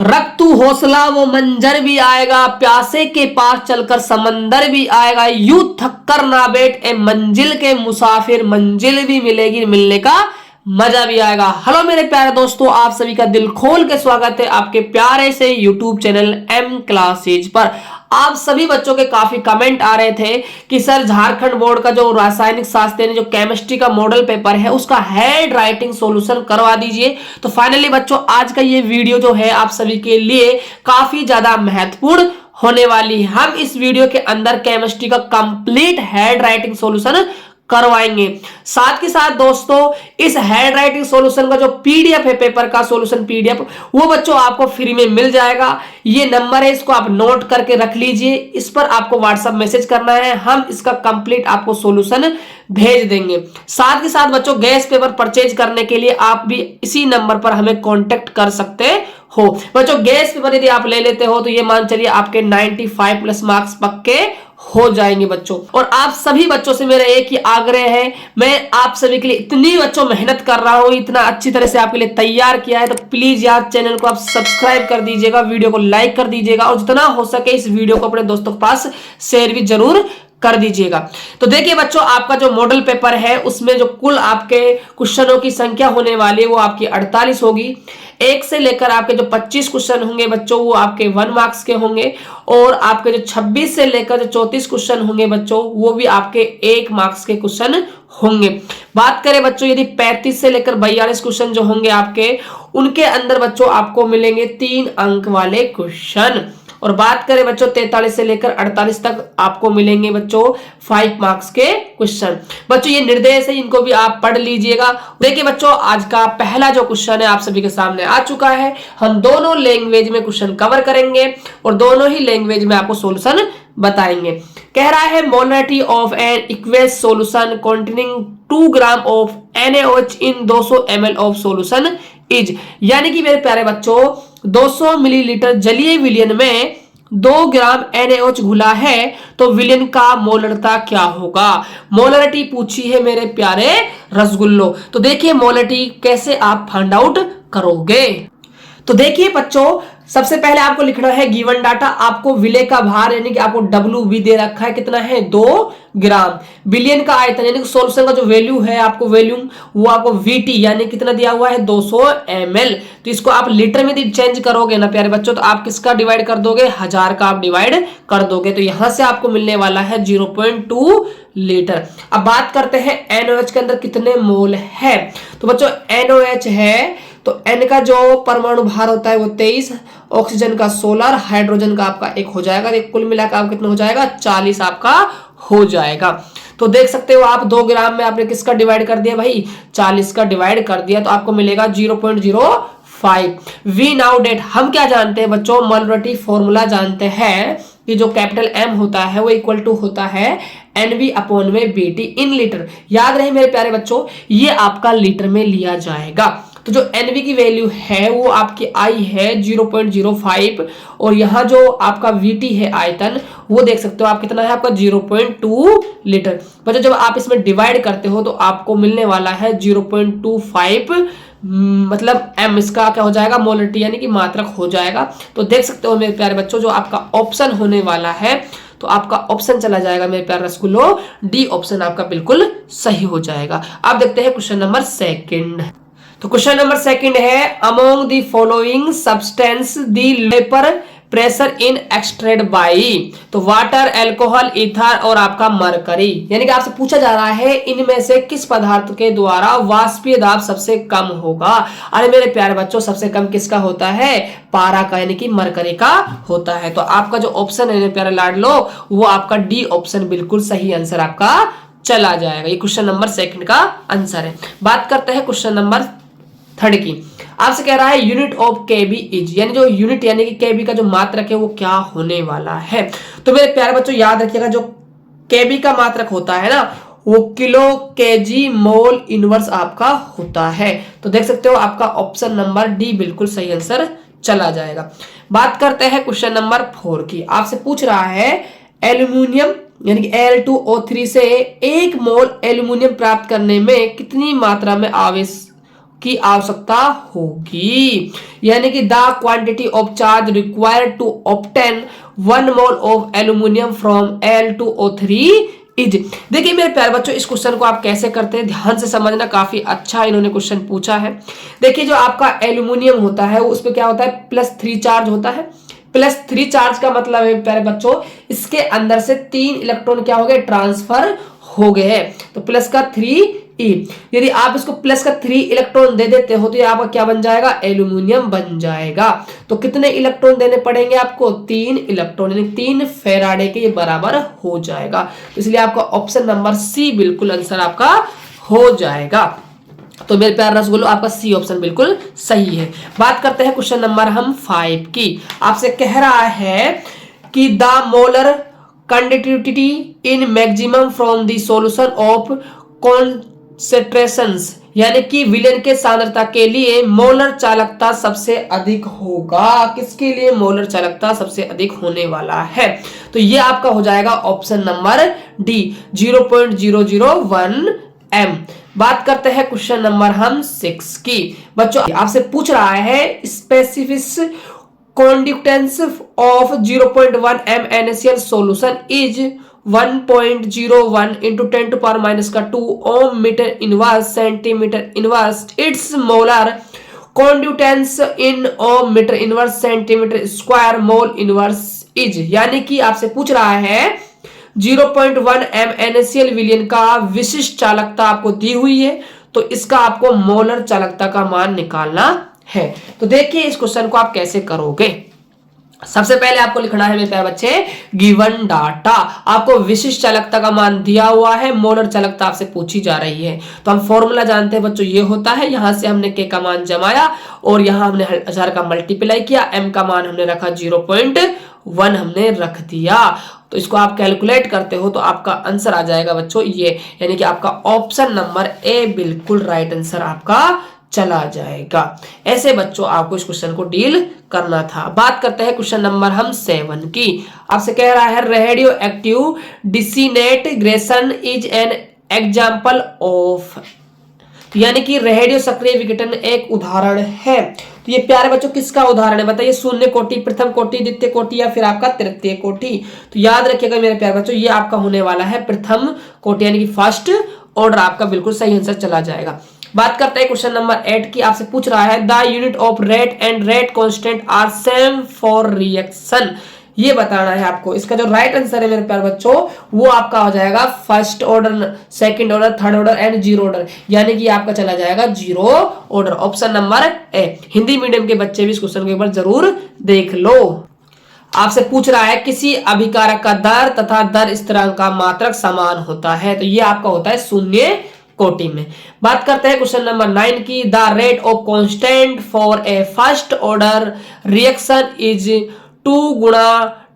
रख तू हौसला वो मंजर भी आएगा, प्यासे के पास चलकर समंदर भी आएगा, यूं थक कर ना बैठ ए मंजिल के मुसाफिर, मंजिल भी मिलेगी, मिलने का मजा भी आएगा। हेलो मेरे प्यारे दोस्तों, आप सभी का दिल खोल के स्वागत है आपके प्यारे से यूट्यूब चैनल एम क्लासेज पर। आप सभी बच्चों के काफी कमेंट आ रहे थे कि सर झारखंड बोर्ड का जो रासायनिक शास्त्र यानी जो केमिस्ट्री का मॉडल पेपर है उसका हैंड राइटिंग सॉल्यूशन करवा दीजिए। तो फाइनली बच्चों आज का ये वीडियो जो है आप सभी के लिए काफी ज्यादा महत्वपूर्ण होने वाली है। हम इस वीडियो के अंदर केमिस्ट्री का कंप्लीट हैंड राइटिंग सॉल्यूशन करवाएंगे। साथ के साथ दोस्तों इस हैंड राइटिंग सॉल्यूशन का जो पीडीएफ है, पेपर का सॉल्यूशन पीडीएफ, वो बच्चों आपको फ्री में मिल जाएगा। ये नंबर है, इसको आप नोट करके रख लीजिए। इस पर आपको व्हाट्सएप मैसेज करना है, हम इसका कंप्लीट आपको सॉल्यूशन भेज देंगे। साथ के साथ बच्चों गैस पेपर परचेज करने के लिए आप भी इसी नंबर पर हमें कांटेक्ट कर सकते हो। बच्चों गैस पेपर यदि आप ले लेते हो तो ये मान चलिए आपके 95 प्लस मार्क्स पक्के हो जाएंगे बच्चों। और आप सभी बच्चों से मेरा एक ही आग्रह है, मैं आप सभी के लिए इतनी बच्चों मेहनत कर रहा हूं, इतना अच्छी तरह से आपके लिए तैयार किया है, तो प्लीज यार चैनल को आप सब्सक्राइब कर दीजिएगा, वीडियो को लाइक कर दीजिएगा और जितना हो सके इस वीडियो को अपने दोस्तों के पास शेयर भी जरूर कर दीजिएगा। तो देखिए बच्चों आपका जो मॉडल पेपर है उसमें जो कुल आपके क्वेश्चनों की संख्या होने वाली है वो आपकी 48 होगी। एक से लेकर आपके जो 25 क्वेश्चन होंगे बच्चों वो आपके 1 मार्क्स के होंगे और आपके जो 26 से लेकर जो 34 क्वेश्चन होंगे बच्चों वो भी आपके 1 मार्क्स के क्वेश्चन होंगे। बात करें बच्चों यदि 35 से लेकर 42 क्वेश्चन जो होंगे आपके, उनके अंदर बच्चों आपको मिलेंगे 3 अंक वाले क्वेश्चन। और बात करें बच्चों 43 से लेकर 48 तक आपको मिलेंगे बच्चों 5 मार्क्स के क्वेश्चन। बच्चों ये निर्देश है, इनको भी आप पढ़ लीजिएगा। देखिए बच्चों आज का पहला जो क्वेश्चन है आप सभी के सामने आ चुका है। हम दोनों लैंग्वेज में क्वेश्चन कवर करेंगे और दोनों ही लैंग्वेज में आपको सॉल्यूशन बताएंगे। कह रहा है molarity of an aqueous solution containing 2 gram of NaOH in 200 ml of solution is, यानी कि मेरे प्यारे बच्चों 200 मिलीलीटर जलीय विलयन में 2 ग्राम NaOH घुला है तो विलयन का मोलरता क्या होगा। मोलरिटी पूछी है मेरे प्यारे रसगुल्लो। तो देखिए मोलरिटी कैसे आप फाइंड आउट करोगे। तो देखिए बच्चों सबसे पहले आपको लिखना है गिवन डाटा, आपको विलय का भार यानी कि आपको WV दे रखा है, कितना है 2 ग्राम। विलयन का आयतन यानी कि सॉल्यूशन का जो वैल्यू है आपको वॉल्यूम वो आपको VT यानी कितना दिया हुआ है 200 ml। तो इसको आप लीटर में यदि चेंज करोगे ना प्यारे बच्चों तो आप किसका डिवाइड कर दोगे, 1000 का आप डिवाइड कर दोगे। तो यहां से आपको मिलने वाला है 0.2 लीटर। अब बात करते हैं NaOH के अंदर कितने मोल है। तो बच्चों NaOH है तो N का जो परमाणु भार होता है वो 23, ऑक्सीजन का 16, हाइड्रोजन का आपका 1 हो जाएगा। तो कुल मिलाकर आपका कितना हो जाएगा 40 आपका हो जाएगा। तो देख सकते हो आप 2 ग्राम में आपने किसका डिवाइड कर दिया भाई, 40 का डिवाइड कर दिया तो आपको मिलेगा 0.05। वी नाउ डेट हम क्या जानते हैं बच्चों, मोलरिटी फॉर्मूला जानते हैं कि जो कैपिटल M होता है वो इक्वल टू होता है NV अपॉन में BT इन लीटर। याद रहे मेरे प्यारे बच्चों ये आपका लीटर में लिया जाएगा। तो जो NV की वैल्यू है वो आपकी I है 0.05 और यहाँ जो आपका VT है आयतन वो देख सकते हो आप कितना है आपका 0.2 लीटर। बच्चों जब आप इसमें डिवाइड करते हो तो आपको मिलने वाला है 0.25 मतलब M इसका क्या हो जाएगा मोलरिटी यानी कि मात्रक हो जाएगा। तो देख सकते हो मेरे प्यारे बच्चों जो आपका ऑप्शन होने वाला है तो आपका ऑप्शन चला जाएगा मेरे प्यारे रसगुल्लो, डी ऑप्शन आपका बिल्कुल सही हो जाएगा। अब देखते हैं क्वेश्चन नंबर 2। तो क्वेश्चन नंबर 2 है among the following substance the vapour pressure in exerted by, तो वाटर, एल्कोहल, ईथर और आपका मरकरी। यानी कि आपसे पूछा जा रहा है इनमें से किस पदार्थ के द्वारा वाष्पीय दाब सबसे कम होगा। अरे मेरे प्यारे बच्चों सबसे कम किसका होता है, पारा का यानी कि मरकरी का होता है। तो आपका जो ऑप्शन है मेरे प्यारे लाडलो वो आपका डी ऑप्शन बिल्कुल सही आंसर आपका चला जाएगा। ये क्वेश्चन नंबर 2 का आंसर है। बात करते हैं क्वेश्चन नंबर 3 की। आपसे कह रहा है यूनिट ऑफ केबी इज, यानी जो यूनिट यानी कि केबी का जो मात्रक है वो क्या होने वाला है। तो मेरे प्यारे बच्चों याद रखिएगा जो केबी का मात्रक होता है ना वो किलो केजी मोल इनवर्स आपका होता है। तो देख सकते हो आपका ऑप्शन नंबर डी बिल्कुल सही आंसर चला जाएगा। बात करते हैं क्वेश्चन नंबर 4 की। आपसे पूछ रहा है एल्यूमिनियम यानी कि Al2O3 से 1 मोल एल्यूमिनियम प्राप्त करने में कितनी मात्रा में आवेश की आवश्यकता होगी। यानी कि the quantity of charge required to obtain 1 mole of aluminium from Al2O3 is. देखिए मेरे प्यारे बच्चों, इस क्वेश्चन को आप कैसे करते हैं ध्यान से समझना, काफी अच्छा इन्होंने क्वेश्चन पूछा है। देखिए जो आपका एल्यूमिनियम होता है उस पे क्या होता है, +3 चार्ज होता है। +3 चार्ज का मतलब है प्यारे बच्चों, इसके अंदर से 3 इलेक्ट्रॉन क्या हो गए, ट्रांसफर हो गए हैं। तो प्लस का 3e, यदि आप इसको प्लस का 3 इलेक्ट्रॉन दे देते हो तो ये आपका क्या बन जाएगा, एल्यूमिनियम बन जाएगा। तो कितने इलेक्ट्रॉन देने पड़ेंगे आपको, 3 इलेक्ट्रॉन, यानी 3 फेराडे के ये बराबर हो जाएगा। तो इसलिए आपका ऑप्शन नंबर सी बिल्कुल आंसर आपका हो जाएगा। तो मेरे प्यारे रसगुल्लो, आपका सी ऑप्शन बिल्कुल सही है। बात करते हैं क्वेश्चन नंबर हम 5 की। आपसे कह रहा है कि the molar conductivity in maximum from the solution of concentrations, यानी कि विलयन के सांद्रता के लिए मोलर चालकता सबसे अधिक होगा। किसके लिए मोलर चालकता सबसे अधिक होने वाला है, तो ये आपका हो जाएगा ऑप्शन नंबर डी 0.001 m। बात करते हैं क्वेश्चन नंबर हम 6 की। बच्चों आपसे पूछ रहा है specific conductance of 0.1 m NaCl solution is 1.01 into 10 to power minus का 2 ohm meter inverse centimeter inverse its molar conductance in ohm meter inverse centimeter square mole inverse is। यानी कि आपसे पूछ रहा है 0.1 m NaCl विलयन का विशिष्ट चालकता आपको दी हुई है, तो इसका आपको मोलर चालकता का मान निकालना है। तो देखिए इस क्वेश्चन को आप कैसे करोगे। सबसे पहले आपको लिखना है मेरे प्यारे बच्चे, गिवन डाटा, आपको विशिष्ट चालकता का मान दिया हुआ है, मोलर चालकता आपसे पूछी जा रही है। तो हम फॉर्मूला जानते हैं बच्चों, ये होता है, यहां से हमने के का मान जमाया और यहां हमने 1000 का मल्टीप्लाई किया, m का मान हमने रखा 0.1 हमने रख दिया। तो इसको आप कैलकुलेट करते हो तो आपका आंसर आ जाएगा बच्चों ये, यानी कि आपका ऑप्शन नंबर ए बिल्कुल राइट आंसर आपका चला जाएगा। ऐसे बच्चों आपको इस क्वेश्चन को डील करना था। बात करते हैं क्वेश्चन नंबर हम 7 की। आपसे कह रहा है radio active disintegration is an example of, यानी कि रेडियो सक्रिय विघटन एक उदाहरण है। तो ये प्यारे बच्चों किसका उदाहरण है बताइए, शून्य कोटि, प्रथम कोटि, द्वितीय कोटि या फिर आपका तृतीय कोटि। तो याद रखिएगा मेरे प्यारे बच्चों, ये आपका होने वाला है प्रथम कोटि, यानी कि फर्स्ट ऑर्डर आपका बिल्कुल सही आंसर चला जाएगा। बात करते हैं क्वेश्चन नंबर 8 की। आपसे पूछ रहा है the unit of rate and rate constant are same for reaction, ये बताना है आपको। इसका जो राइट आंसर है मेरे प्यारे बच्चों वो आपका हो जाएगा first order, second order, third order and zero order, यानी कि आपका चला जाएगा zero order, option number A. Hindi medium के बच्चे भी इस क्वेश्चन को एक बार जरूर देख लो। आपसे पूछ रहा है किसी अभिकारक का दर तथा दर स्थिरांक का मात्रक समान होता है, तो ये आपका होता है शून्य कोटि में। बात करते हैं क्वेश्चन नंबर 9 की। The rate of constant for a first order reaction is 2 गुणा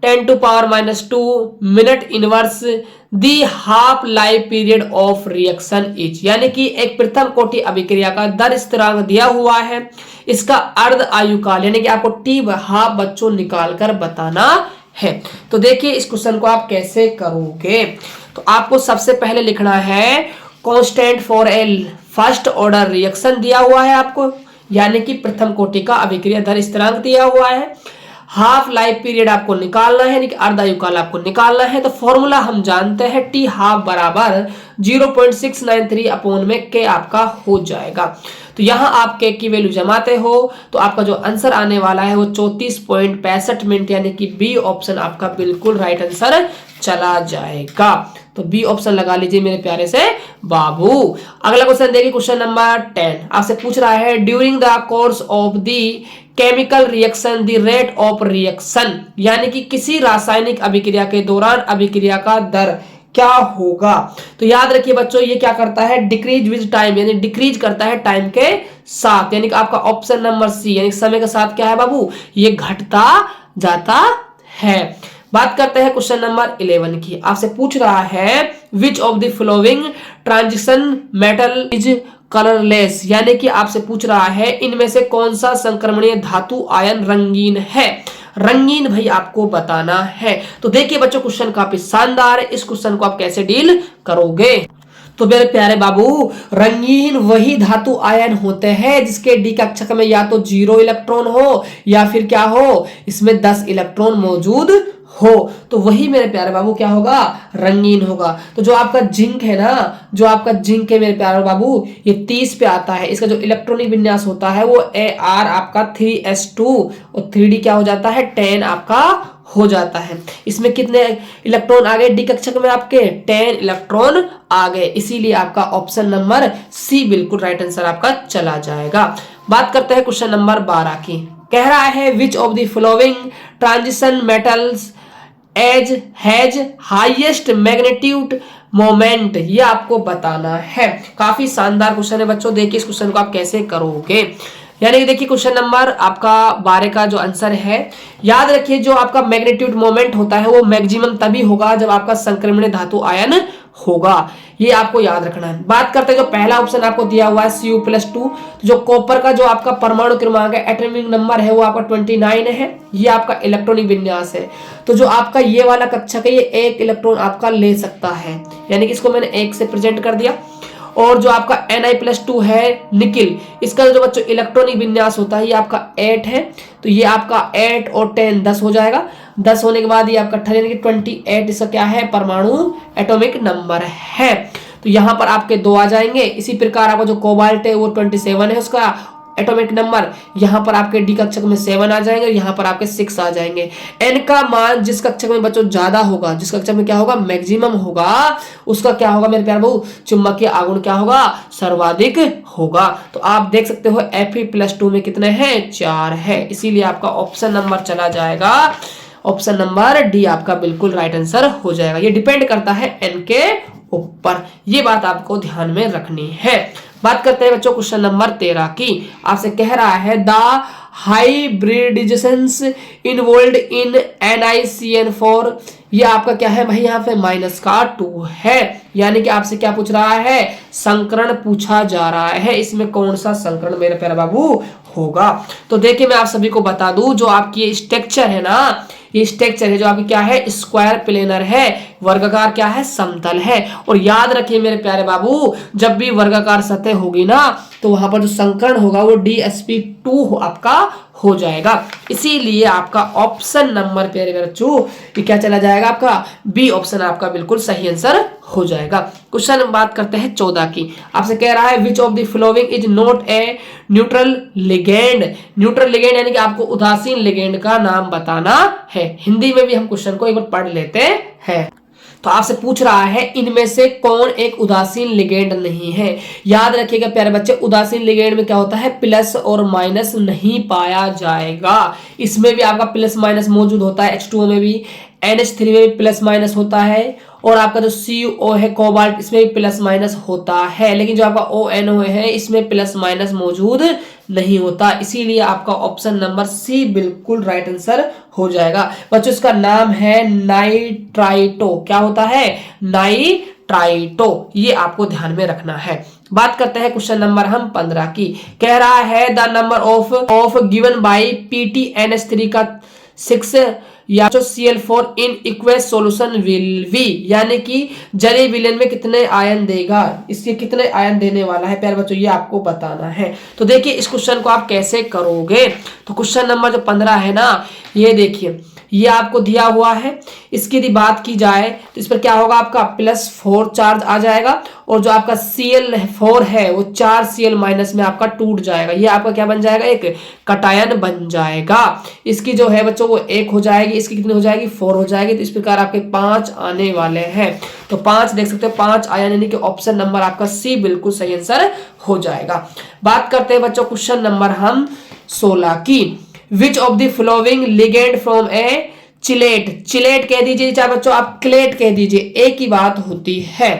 10 to power minus 2 minute inverse the half life period of reaction is, यानी कि एक प्रथम कोटि अभिक्रिया का दर स्थिरांक दिया हुआ है, इसका अर्ध आयु काल यानी कि आपको टी हाफ बच्चों निकाल कर बताना है। तो देखिए इस क्वेश्चन को आप कैसे करोगे। तो आपको सबसे पहले लिखना है constant for a first order reaction दिया हुआ है आपको, यानी कि प्रथम कोटि का अभिक्रिया दर स्थिरांक दिया हुआ है, हाफ लाइफ पीरियड आपको निकालना है, यानी कि अर्धायु काल आपको निकालना है। तो फॉर्मूला हम जानते हैं टी हाफ बराबर 0.693 अपॉन में के आपका हो जाएगा। तो यहां आप के की वैल्यू जमाते हो तो आपका जो आंसर आने वाला है वो 34.65 मिनट, यानी कि बी ऑप्शन आपका बिल्कुल राइट आंसर चला जाएगा। तो बी ऑप्शन लगा लीजिए मेरे प्यारे से बाबू। अगला क्वेश्चन देखिए, क्वेश्चन नंबर 10 आपसे पूछ रहा है during the course of the chemical reaction the rate of reaction, यानी कि किसी रासायनिक अभिक्रिया के दौरान अभिक्रिया का दर क्या होगा। तो याद रखिए बच्चों ये क्या करता है, डिक्रीज विद टाइम, यानी डिक्रीज करता है टाइम के साथ, यानी कि आपका ऑप्शन नंबर सी, यानी समय के साथ क्या है बाबू, ये घटता जाता है। बात करते हैं क्वेश्चन नंबर 11 की। आपसे पूछ रहा है which of the following transition metal is colourless, यानी कि आपसे पूछ रहा है इनमें से कौन सा संक्रमणीय धातु आयन रंगीन है। रंगीन भाई आपको बताना है। तो देखिए बच्चों क्वेश्चन काफी शानदार है, इस क्वेश्चन को आप कैसे डील करोगे। तो मेरे प्यारे बाबू रंगीन वही धातु आयन होते हैं जिसके डी कक्षक में या तो 0 इलेक्ट्रॉन हो या फिर क्या हो, इसमें 10 इलेक्ट्रॉन मौजूद हो, तो वही मेरे प्यारे बाबू क्या होगा, रंगीन होगा। तो जो आपका जिंक है ना, जो आपका जिंक है मेरे प्यारे बाबू, ये 30 पे आता है। इसका जो इलेक्ट्रॉनिक विन्यास होता है वो Ar आपका 3s2 और 3d क्या हो जाता है, 10 आपका हो जाता है। इसमें कितने इलेक्ट्रॉन आ गए डी कक्षक में, आपके 10 इलेक्ट्रॉन आ गए, इसीलिए आपका ऑप्शन नंबर सी बिल्कुल राइट आंसर आपका चला जाएगा। बात करते हैं क्वेश्चन नंबर 12 की। कह रहा है which of the following transition metals as has highest magnitude moment, ये आपको बताना है। काफी शानदार क्वेश्चन है बच्चों, देखिए इस क्वेश्चन को आप कैसे करोगे। यानी कि देखिए क्वेश्चन नंबर आपका 12 का जो आंसर है, याद रखिए जो आपका मैग्नीट्यूड मोमेंट होता है वो मैक्सिमम तभी होगा जब आपका संक्रमण धातु आयन होगा, ये आपको याद रखना है। बात करते हैं जो पहला ऑप्शन आपको दिया हुआ है Cu+2, तो जो कॉपर का जो आपका परमाणु क्रमांक है, एटॉमिक नंबर है, वो आपका 29 है। ये आपका इलेक्ट्रॉनिक विन्यास है। तो जो आपका ये वाला कक्षक है ये 1 इलेक्ट्रॉन आपका ले सकता है, यानी कि इसको मैंने 1 से प्रेजेंट कर दिया। और जो आपका Na+2 है निकिल, इसका जो बच्चों इलेक्ट्रॉनिक विन्यास होता है ये आपका 8 है, तो ये आपका 8 और 10 10 हो जाएगा। 10 होने के बाद ये आपका 28, इसका क्या है, परमाणु एटॉमिक नंबर है। तो यहाँ पर आपके 2 आ जाएंगे। इसी प्रकार आपका जो कोबाल्ट है वो 27 है उसका एटॉमिक नंबर, यहाँ पर आपके डी कक्षक में 7 आ जाएंगे और यहाँ पर आपके 6 आ जाएंगे। एन का मान जिस कक्षक में बच्चों ज्यादा होगा, जिस कक्षक में क्या होगा, मैक्सिमम होगा, उसका क्या होगा मेरे प्यारे बहू, चुंबकीय आघूर्ण क्या होगा, सर्वाधिक होगा। तो आप देख सकते हो Fe+2 में कितने हैं, 4 है, इसीलिए आपका ऑप्शन नंबर चला जाएगा, ऑप्शन नंबर डी आपका बिल्कुल राइट आंसर हो जाएगा। ये डिपेंड करता है एन के ऊपर, ये बात आपको ध्यान में रखनी है। बात करते हैं बच्चों क्वेश्चन नंबर 13 की। आपसे कह रहा है द हाइब्रिडाइजेशंस इन्वॉल्व्ड इन NiCN4, ये आपका क्या है भाई, यहाँ पे -2 है, यानी कि आपसे क्या पूछ रहा है, संकरण पूछा जा रहा है। इसमें कौन सा संकरण मेरे प्यारे बाबू होगा। तो देखिए मैं आप सभी को बता दूं, जो आपकी स्ट्रक्चर है ना, ये स्ट्रक्चर है जो आपकी क्या है, स्क्वायर प्लेनर है, वर्गाकार क्या है, समतल है। और याद रखिए मेरे प्यारे बाबू, जब भी वर्गाकार सतह होगी ना तो वहां पर जो संकर्ण होगा वो DsP2 आपका हो जाएगा। इसीलिए आपका ऑप्शन नंबर प्यारे बच्चों ये क्या चला जाएगा, आपका बी ऑप्शन आपका बिल्कुल सही आंसर हो जाएगा। क्वेश्चन बात करते हैं 14 की। आपसे कह रहा है which of the following is not a neutral ligand. Neutral ligand यानी कि आपको उदासीन लिगेंड का नाम बताना है। हिंदी में भी हम क्वेश्चन को एक बार पढ़ लेते हैं। तो आपसे पूछ रहा है इनमें से कौन एक उदासीन लिगेंड नहीं है। याद रखिएगा प्यारे बच्चे, उदासीन लिगेंड में क्या होता है, प्लस और माइनस नहीं पाया जाएगा। इसमें भी आपका प्लस माइनस मौजूद होता है, H2O में भी, NH3 में भी प्लस माइनस होता है, और आपका जो CO है कोबाल्ट, इसमें भी प्लस माइनस होता है। लेकिन जो आपका ONO है इसमें प्लस माइनस मौजूद नहीं होता, इसीलिए आपका ऑप्शन नंबर सी बिल्कुल राइट आंसर हो जाएगा। बच्चों इसका नाम है नाइट्राइटो, क्या होता है, नाइट्राइटो, ये आपको ध्यान में रखना है। बात करते हैं क्वेश्चन नंबर हम 15 की। कह रहा है the number of given by PTNH3 का 6 या जो Cl4 in equals solution will be, यानी कि जलीय विलयन में कितने आयन देगा, इसके कितने आयन देने वाला है प्यारे बच्चों, ये आपको बताना है। तो देखिए इस क्वेश्चन को आप कैसे करोगे। तो क्वेश्चन नंबर जो 15 है ना, ये देखिए ये आपको दिया हुआ है। इसकी यदि बात की जाए तो इस पर क्या होगा, आपका +4 चार्ज आ जाएगा, और जो आपका Cl4 है वो 4 Cl- में आपका टूट जाएगा। ये आपका क्या बन जाएगा, एक कटायन बन जाएगा। इसकी जो है बच्चों वो 1 हो जाएगी, इसकी कितनी हो जाएगी, 4 हो जाएगी। तो इस प्रकार आपके 5 आने वाले हैं। तो 5 देख सकते हो, 5 आयन, यानी कि ऑप्शन नंबर आपका सी बिल्कुल सही आंसर हो जाएगा। बात करते हैं बच्चों क्वेश्चन नंबर हम 16 की। विच of the following ligand from A chelate, chelate कह दीजिए चाहे बच्चों आप क्लेट कह दीजिए, एक ही बात होती है।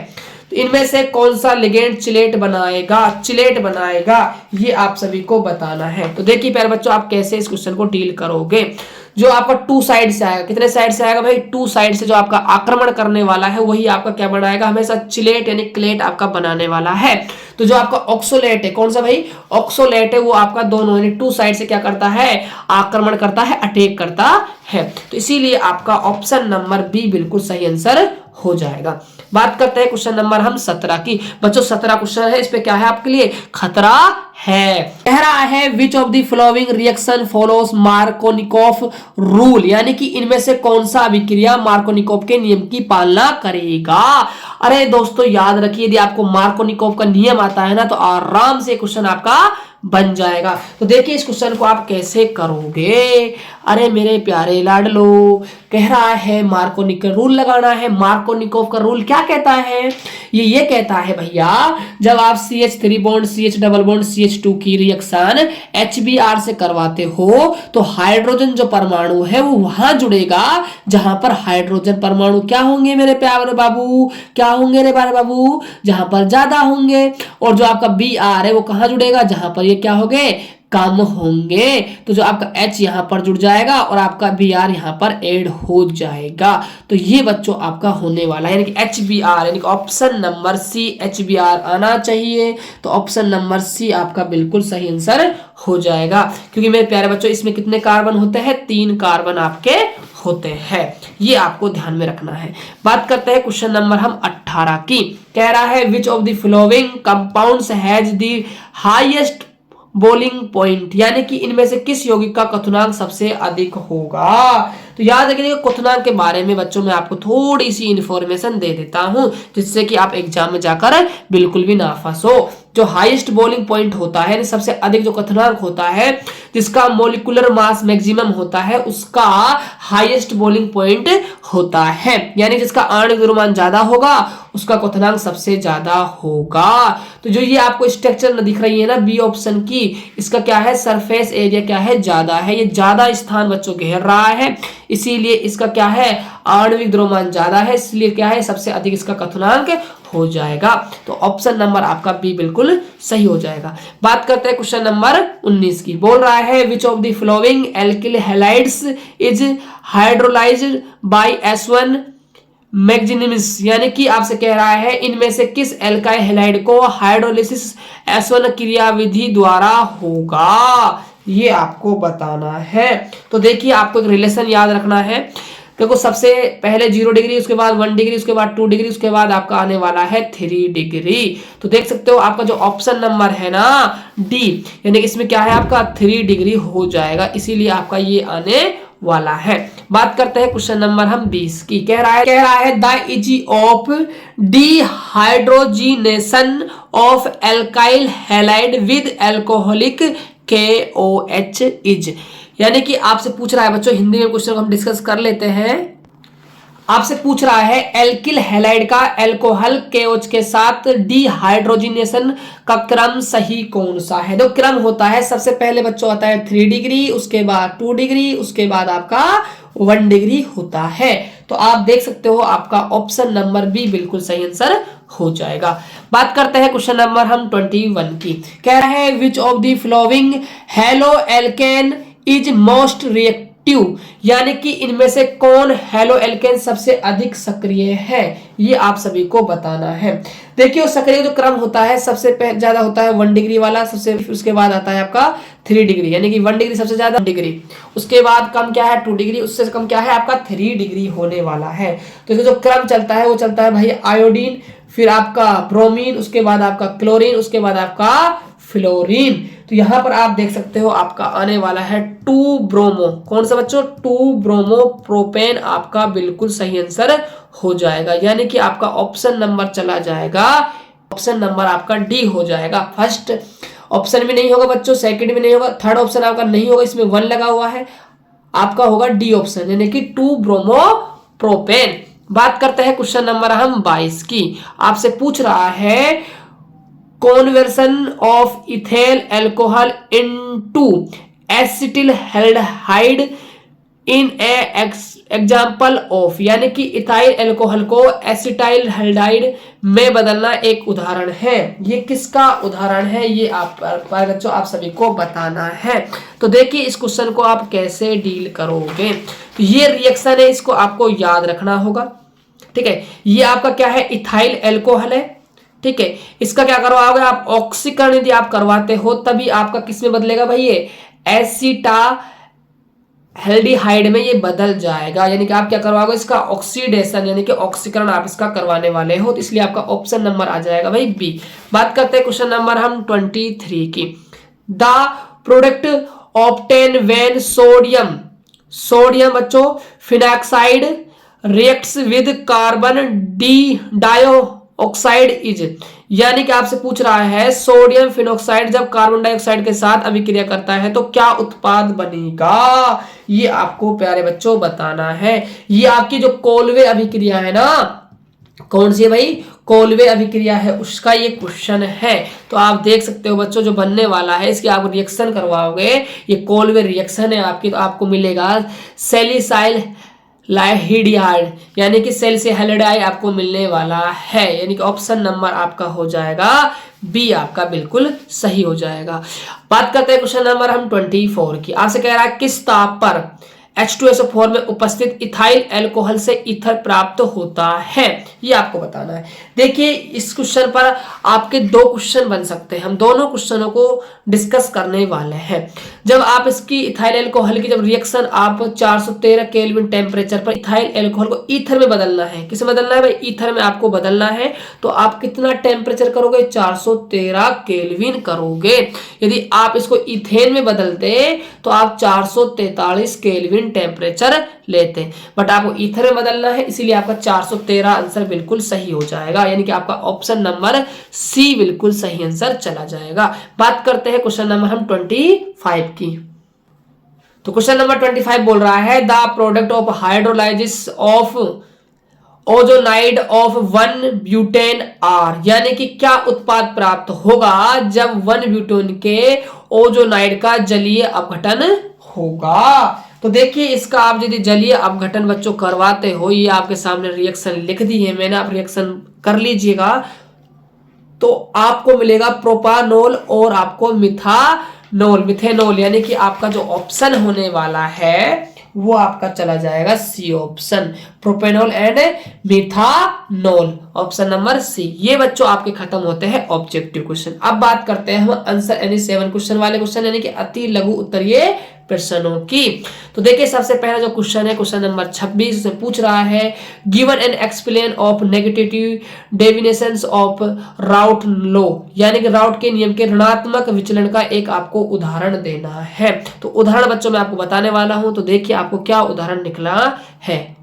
तो इनमें से कौन सा लिगेंड चिलेट बनाएगा, चिलेट बनाएगा, ये आप सभी को बताना है। तो देखिए प्यारे बच्चों आप कैसे इस क्वेश्चन को डील करोगे। जो आपका 2 साइड से आएगा, कितने साइड से आएगा भाई, 2 साइड से जो आपका आक्रमण करने वाला है वही आपका क्या बनाएगा, हमेशा चिलेट यानी क्लेट आपका बनाने वाला है। तो जो आपका ऑक्सोलेट है, कौन सा भाई, ऑक्सोलेट है, वो आपका दोनों यानी 2 साइड से क्या करता है, आक्रमण करता है, अटैक करता है। तो इसीलिए आपका ऑप्शन नंबर बी बिल्कुल सही आंसर हो जाएगा। बात करते हैं क्वेश्चन नंबर हम 17 की। बच्चों 17 क्वेश्चन है, इस पे क्या है आपके लिए खतरा है। कह रहा है which of the following reaction follows Markovnikov rule, यानी कि इनमें से कौन सा अभिक्रिया मार्कोनिकॉफ के नियम की पालना करेगा। अरे दोस्तों याद रखिए, यदि आपको मार्कोनिकॉफ का नियम आता है ना तो आराम से क्वेश्चन आपका बन जाएगा। तो देखिए इस क्वेश्चन को आप कैसे करोगे। अरे मेरे प्यारे लाडलो, कह रहा है मार्कोनिकॉफ रूल लगाना है। मार्कोनिकॉफ का रूल क्या कहता है, ये कहता है भैया, जब आप CH3 bond CH double bond CH2 की रिएक्शन HBr से करवाते हो तो हाइड्रोजन जो परमाणु है वो वहां जुड़ेगा जहां पर हाइड्रोजन परमाणु क्या होंगे मेरे प्यारे बाबू, क्या होंगे रे प्यारे बाबू, जहां पर ज्यादा होंगे। और जो आपका Br है वो कहां जुड़ेगा, जहां पर ये क्या होंगे, कम होंगे। तो जो आपका H यहां पर जुड़ जाएगा और आपका Br यहां पर ऐड हो जाएगा। तो ये बच्चों आपका होने वाला है, यानी कि HBr, यानी कि ऑप्शन नंबर सी HBr आना चाहिए। तो ऑप्शन नंबर सी आपका बिल्कुल सही आंसर हो जाएगा, क्योंकि मेरे प्यारे बच्चों इसमें कितने कार्बन होते हैं, 3 कार्बन आपके होते हैं। ये आपको ध्यान में रखना है। बात करते हैं क्वेश्चन नंबर हम 18 की। कह रहा है which of the following compounds has the highest bowling point, यानी कि इनमें से किस यौगिक का क्वथनांक सबसे अधिक होगा। तो याद रखिए क्वथनांक के बारे में बच्चों में आपको थोड़ी सी इंफॉर्मेशन दे देता हूं, जिससे कि आप एग्जाम में जाकर बिल्कुल भी ना फंसो। जो हाईएस्ट बोलिंग पॉइंट होता है, सबसे अधिक जो क्वथनांक होता है, जिसका मोलिकुलर मास मैक्सिमम होता है, उसका हाईएस्ट बोलिंग पॉइंट होता है। यानी जिसका आणविक द्रव्यमान ज्यादा होगा उसका क्वथनांक सबसे ज्यादा होगा। तो जो ये आपको स्ट्रक्चर दिख रही है ना बी ऑप्शन की, इसका क्या है, सरफेस एरिया क्या है, ज्यादा है। ये ज्यादा स्थान बच्चों घेर रहा है, इसीलिए इसका क्या है, आणविक द्रव्यमान ज्यादा है, इसलिए क्या है, सबसे अधिक इसका क्वथनांक हो जाएगा। तो ऑप्शन नंबर आपका बी बिल्कुल सही हो जाएगा। बात करते हैं क्वेश्चन नंबर 19 की। बोल रहा है which of the following alkyl halides is hydrolysed bye S1 मैग्नीनिमस, यानी कि आपसे कह रहा है इनमें से किस एल्काइल हैलाइड को हाइड्रोलिसिस S1 क्रियाविधि द्वारा होगा, ये आपको बताना है। तो देखिए आपको एक रिलेशन याद रखना है। देखो सबसे पहले 0 डिग्री, उसके बाद 1 डिग्री, उसके बाद 2 डिग्री, उसके बाद आपका आने वाला है 3 डिग्री। तो देख सकते हो आपका जो ऑप्शन नंबर है ना डी, यानी कि इसमें क्या है आपका 3 डिग्री हो जाएगा, इसीलिए आपका ये आने वाला है। बात करते हैं क्वेश्चन नंबर हम 20 की। कह रहा है the easy of dehydrogenation of alkyl halide with alcoholic KOH is, यानी कि आपसे पूछ रहा है बच्चों, हिंदी में क्वेश्चन को हम डिस्कस कर लेते हैं। आपसे पूछ रहा है एल्किल हैलाइड का एल्कोहल KOH के साथ डिहाइड्रोजिनेशन का क्रम सही कौन सा है। तो क्रम होता है, सबसे पहले बच्चों आता है 3 डिग्री, उसके बाद 2 डिग्री, उसके बाद आपका 1 डिग्री होता है। तो आप देख सकते हो आपका ऑप्शन नंबर बी बिल्कुल सही आंसर हो जाएगा। बात करते हैं क्वेश्चन नंबर हम 21 की। कह रहा है which of the following halo alkane is most reactive, यानी कि इनमें से कौन हेलो एल्केन सबसे अधिक सक्रिय है, ये आप सभी को बताना है। देखिए सक्रिय जो क्रम होता है सबसे ज्यादा होता है 1 डिग्री वाला, सबसे उसके बाद आता है आपका 3 डिग्री, यानी कि 1 डिग्री सबसे ज्यादा डिग्री, उसके बाद कम क्या है 2 डिग्री, उससे कम क्या है आपका 3 डिग्री होने वाला है। तो जो क्रम चलता है वो चलता है भाई आयोडीन, फिर आपका ब्रोमीन, उसके बाद आपका क्लोरीन, उसके बाद आपका फ्लोरीन। तो यहां पर आप देख सकते हो आपका आने वाला है 2 ब्रोमो, कौन सा बच्चों, 2 ब्रोमो प्रोपेन आपका बिल्कुल सही आंसर हो जाएगा, यानी कि आपका ऑप्शन नंबर चला जाएगा, ऑप्शन नंबर आपका डी हो जाएगा। फर्स्ट ऑप्शन में नहीं होगा बच्चों, सेकंड में नहीं होगा, थर्ड ऑप्शन आपका नहीं होगा, इसमें 1 लगा हुआ है, आपका होगा डी ऑप्शन, यानी कि 2 ब्रोमो प्रोपेन। बात करते हैं क्वेश्चन नंबर हम 22 की। आपसे पूछ रहा है conversion of ethyl alcohol into acetaldehyde in a example of, यानी कि इथाइल अल्कोहल को एसिटाइलहाइड में बदलना एक उदाहरण है। ये किसका उदाहरण है, ये आप बच्चों आप सभी को बताना है। तो देखिए इस क्वेश्चन को आप कैसे डील करोगे। तो ये रिएक्शन है, इसको आपको याद रखना होगा, ठीक है। ये आपका क्या है, इथाइल अल्कोहल है, ठीक है। इसका क्या करवाओगे आप, ऑक्सीकरण यदि आप करवाते हो तभी आपका किस में बदलेगा भाई, ये एल्डिहाइड में ये बदल जाएगा, यानी कि आप क्या करवाओगे, इसका ऑक्सीडेशन यानी कि ऑक्सीकरण आप इसका करवाने वाले हो, तो इसलिए आपका ऑप्शन नंबर आ जाएगा भाई बी। बात करते हैं क्वेश्चन नंबर हम 23 की। The product obtain when sodium, sodium बच्चों phenoxide reacts with carbon di dioxide is, यानी कि आपसे पूछ रहा है सोडियम फिनॉक्साइड जब कार्बन डाइऑक्साइड के साथ अभिक्रिया करता है तो क्या उत्पाद बनेगा, ये आपको प्यारे बच्चों बताना है। ये आपकी जो कोलवे अभिक्रिया है ना, कौन सी है भाई, कोलवे अभिक्रिया है, उसका ये क्वेश्चन है। तो आप देख सकते हो बच्चों जो बनने वाला है इसकी आप रिएक्शन करवाओगे, ये कोलवे रिएक्शन है आपकी, तो आपको मिलेगा सैलिसाइल लाइहिडिहाइड यानी कि सेल से हैलिडाइड आपको मिलने वाला है, यानी कि ऑप्शन नंबर आपका हो जाएगा बी, आपका बिल्कुल सही हो जाएगा। बात करते हैं क्वेश्चन नंबर हम 24 की। आपसे कह रहा है किस ताप पर H2SO4 में उपस्थित इथाइल अल्कोहल से ईथर प्राप्त होता है, ये आपको बताना है। देखिए इस क्वेश्चन पर आपके दो क्वेश्चन बन सकते हैं, हम दोनों क्वेश्चनों को डिस्कस करने वाले हैं। जब आप इसकी इथाइल अल्कोहल की जब रिएक्शन आप 413 केल्विन टेम्परेचर पर इथाइल अल्कोहल को ईथर में बदलना है, किसे बदलना है भाई, ईथर में आपको बदलना है, तो आप कितना टेम्परेचर करोगे, 413 केल्विन करोगे। यदि आप इसको इथेन में बदलते तो आप 443 केल्विन टेम्परेचर लेते, बट आपको ईथर में बदलना है, इसीलिए आपका 413 आंसर बिल्कुल सही हो जाएगा, यानी कि आपका ऑप्शन नंबर सी बिल्कुल सही आंसर चला जाएगा। बात करते हैं क्वेश्चन नंबर हम 25 की। तो क्वेश्चन नंबर 25 बोल रहा है the product of hydrolysis of ozonide of 1 butane are, यानी कि क्या उत्पाद प्राप्त होगा जब 1 ब्यूटेन के ओजोनाइड का जलीय अपघटन होगा। तो देखिए इसका आप यदि जलीय अपघटन बच्चों करवाते हो, ये आपके सामने रिएक्शन लिख दी है मैंने, आप रिएक्शन कर लीजिएगा, तो आपको मिलेगा प्रोपानोल और आपको मिथेनोल, यानी कि आपका जो ऑप्शन होने वाला है वो आपका चला जाएगा C option, propanol and methanol, option number C. ये बच्चों आपके खत्म होते हैं ऑब्जेक्टिव क्वेश्चन। अब बात करते हैं हम आंसर यानी 7 क्वेश्चन वाले क्वेश्चन, यानी कि अति लघु उत्तरीय प्रश्नों की। तो देखिए सबसे पहला जो क्वेश्चन है क्वेश्चन नंबर 26 से पूछ रहा है given an explain of negative deviations of route law, यानी कि राउट के नियम के ऋणात्मक विचलन का एक आपको उदाहरण देना है। तो उदाहरण बच्चों मैं आपको बताने वाला हूं, तो देखिए आपको क्या उदाहरण निकला है।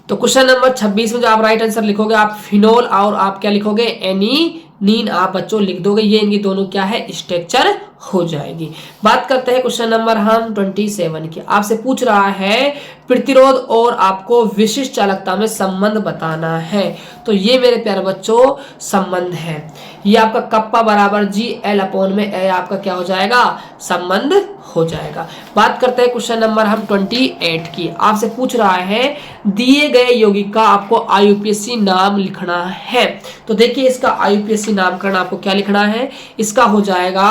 तो क्वेश्चन नंबर 26 में जो आप राइट आंसर लिखोगे आप फिनोल और आप क्या लिखोगे एनीनीन आप बच्चों लिख दोगे, ये इनकी दोनों क्या है स्ट्रक्चर हो जाएगी। बात करते हैं क्वेश्चन नंबर हम 27 की। आपसे पूछ रहा है प्रतिरोध और आपको विशिष्ट चालकता में संबंध बताना है। तो ये मेरे प्यारे बच्चों संबंध है, ये आपका कप्पा बराबर GL में ए आपका क्या हो जाएगा संबंध हो जाएगा। बात करते हैं क्वेश्चन नंबर हम 28 की। आपसे पूछ रहा है दिए गए यौगिक का आपको IUPAC नाम लिखना है। तो देखिए इसका IUPAC नामकरण आपको क्या लिखना है, इसका हो जाएगा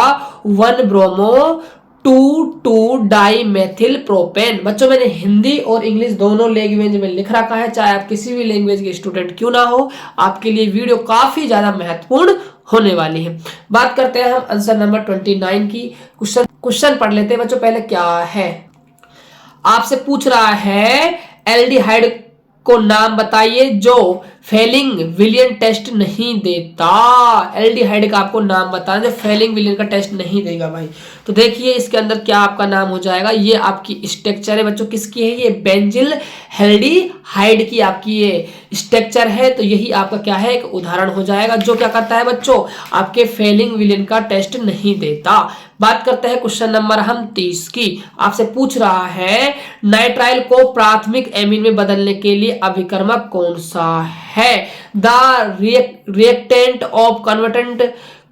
1 ब्रोमो 2 डाई मेथिल प्रोपेन। बच्चों मैंने हिंदी और इंग्लिश दोनों लैंग्वेज में लिख रखा है, चाहे आप किसी भी लैंग्वेज के स्टूडेंट क्यों ना हो, आपके लिए वीडियो काफी ज्यादा महत्वपूर्ण होने वाली है। बात करते हैं हम आंसर नंबर 29 की। क्वेश्चन पढ़ लेते हैं बच्चों, पहले क्या है आपसे पूछ रहा है एल्डिहाइड को नाम बताइए जो फेलिंग विलियन टेस्ट नहीं देता। एल्डिहाइड का आपको नाम बताना जो फेलिंग विलियन का टेस्ट नहीं देगा भाई। तो देखिए इसके अंदर क्या आपका नाम हो जाएगा, ये आपकी स्ट्रक्चर है बच्चों, किसकी है, ये बेंजिल एल्डिहाइड की आपकी ये स्ट्रक्चर है। तो यही आपका क्या है एक उदाहरण हो जाएगा जो क्या करता है बच्चों आपके फेलिंग विलियन का टेस्ट नहीं देता। बात करते हैं क्वेश्चन नंबर हम 30 की। आपसे पूछ रहा है नाइट्राइल को प्राथमिक एमीन में बदलने के लिए अभिकर्मक कौन सा है। The reactant of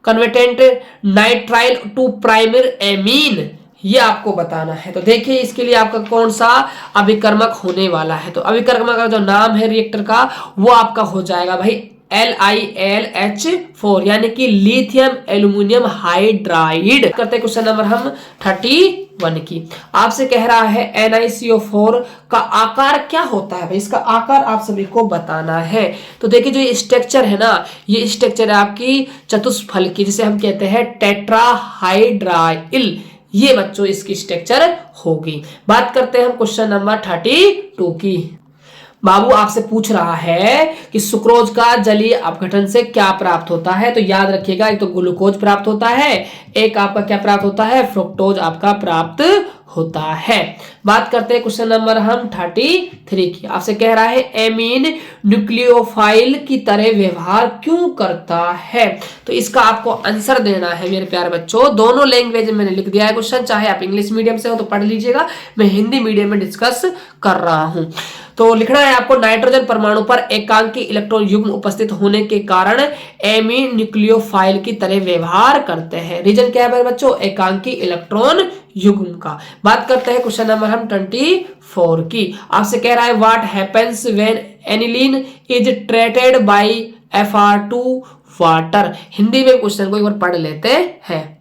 converting nitrile to primary amine, ये आपको बताना है। तो देखिए इसके लिए आपका कौन सा अभिकर्मक होने वाला है। तो अभिकर्मक का जो नाम है रिएक्टर का वो आपका हो जाएगा भाई LiLH4 यानी कि लिथियम एल्यूमिनियम हाइड्राइड। करते हैं क्वेश्चन नंबर हम 31 की। आपसे कह रहा है NiCO4 का आकार क्या होता है भाई, इसका आकार आप सभी को बताना है। तो देखिए जो ये स्ट्रक्चर है ना, ये स्ट्रक्चर है आपकी चतुष्फल की, जिसे हम कहते हैं टेट्राहाइड्राइल, ये बच्चों इसकी स्ट्रक्चर होगी। बात करते हैं हम क्वेश्चन नंबर 32 की। बाबू आपसे पूछ रहा है कि सुक्रोज का जलीय अपघटन से क्या प्राप्त होता है। तो याद रखिएगा, एक तो ग्लूकोज प्राप्त होता है, एक आपका क्या प्राप्त होता है, फ्रुक्टोज आपका प्राप्त होता है। बात करते हैं क्वेश्चन नंबर हम 33 की। आपसे कह रहा है एमीन न्यूक्लियोफाइल की तरह व्यवहार क्यों करता है। तो इसका आपको आंसर देना है मेरे प्यारे बच्चों। दोनों लैंग्वेज में मैंने लिख दिया है क्वेश्चन, चाहे आप इंग्लिश मीडियम से हो तो पढ़ लीजिएगा, मैं हिंदी मीडियम में डिस्कस कर रहा हूं। तो लिखना है आपको, नाइट्रोजन परमाणु पर एकांकी इलेक्ट्रॉन युग्म उपस्थित होने के कारण एमीन न्यूक्लियोफाइल की तरह व्यवहार करते हैं। रीजन क्या है बच्चों, एकांकी इलेक्ट्रॉन युग्म का। बात करते हैं क्वेश्चन नंबर हम 24 की। आपसे कह रहा है what happens when aniline is treated by Fr2 water. Hindi में क्वेश्चन को एक बार पढ़ लेते हैं।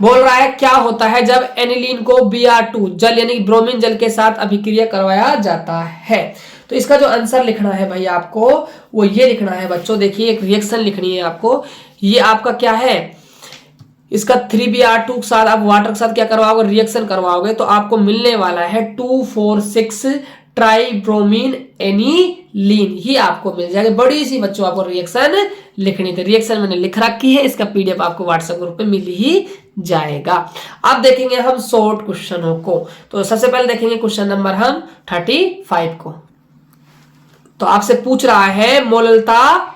बोल रहा है क्या होता है जब एनिलीन को Br2 जल यानी ब्रोमीन जल के साथ अभिक्रिया करवाया जाता है। तो इसका जो आंसर लिखना है भाई आपको वो ये लिखना है बच्चों। देखिए एक रिएक्शन लिखनी है आपको। ये आपका क्या है, इसका 3Br2 के साथ आप वाटर के साथ क्या करवाओगे, रिएक्शन करवाओगे, तो आपको मिलने वाला है 2,4,6 ट्राइब्रोमीन एनिलीन, ही आपको मिल जाएगा। बड़ी सी बच्चों आपको रिएक्शन लिखनी थी, रिएक्शन मैंने लिख रखी है, इसका पीडीएफ आपको व्हाट्सएप ग्रुप पे मिल ही जाएगा। अब देखेंगे हम शॉर्ट क्वेश्चनों को। तो सबसे पहले देखेंगे क्वेश्चन नंबर हम 35 को। तो आपसे पूछ रहा है मोललता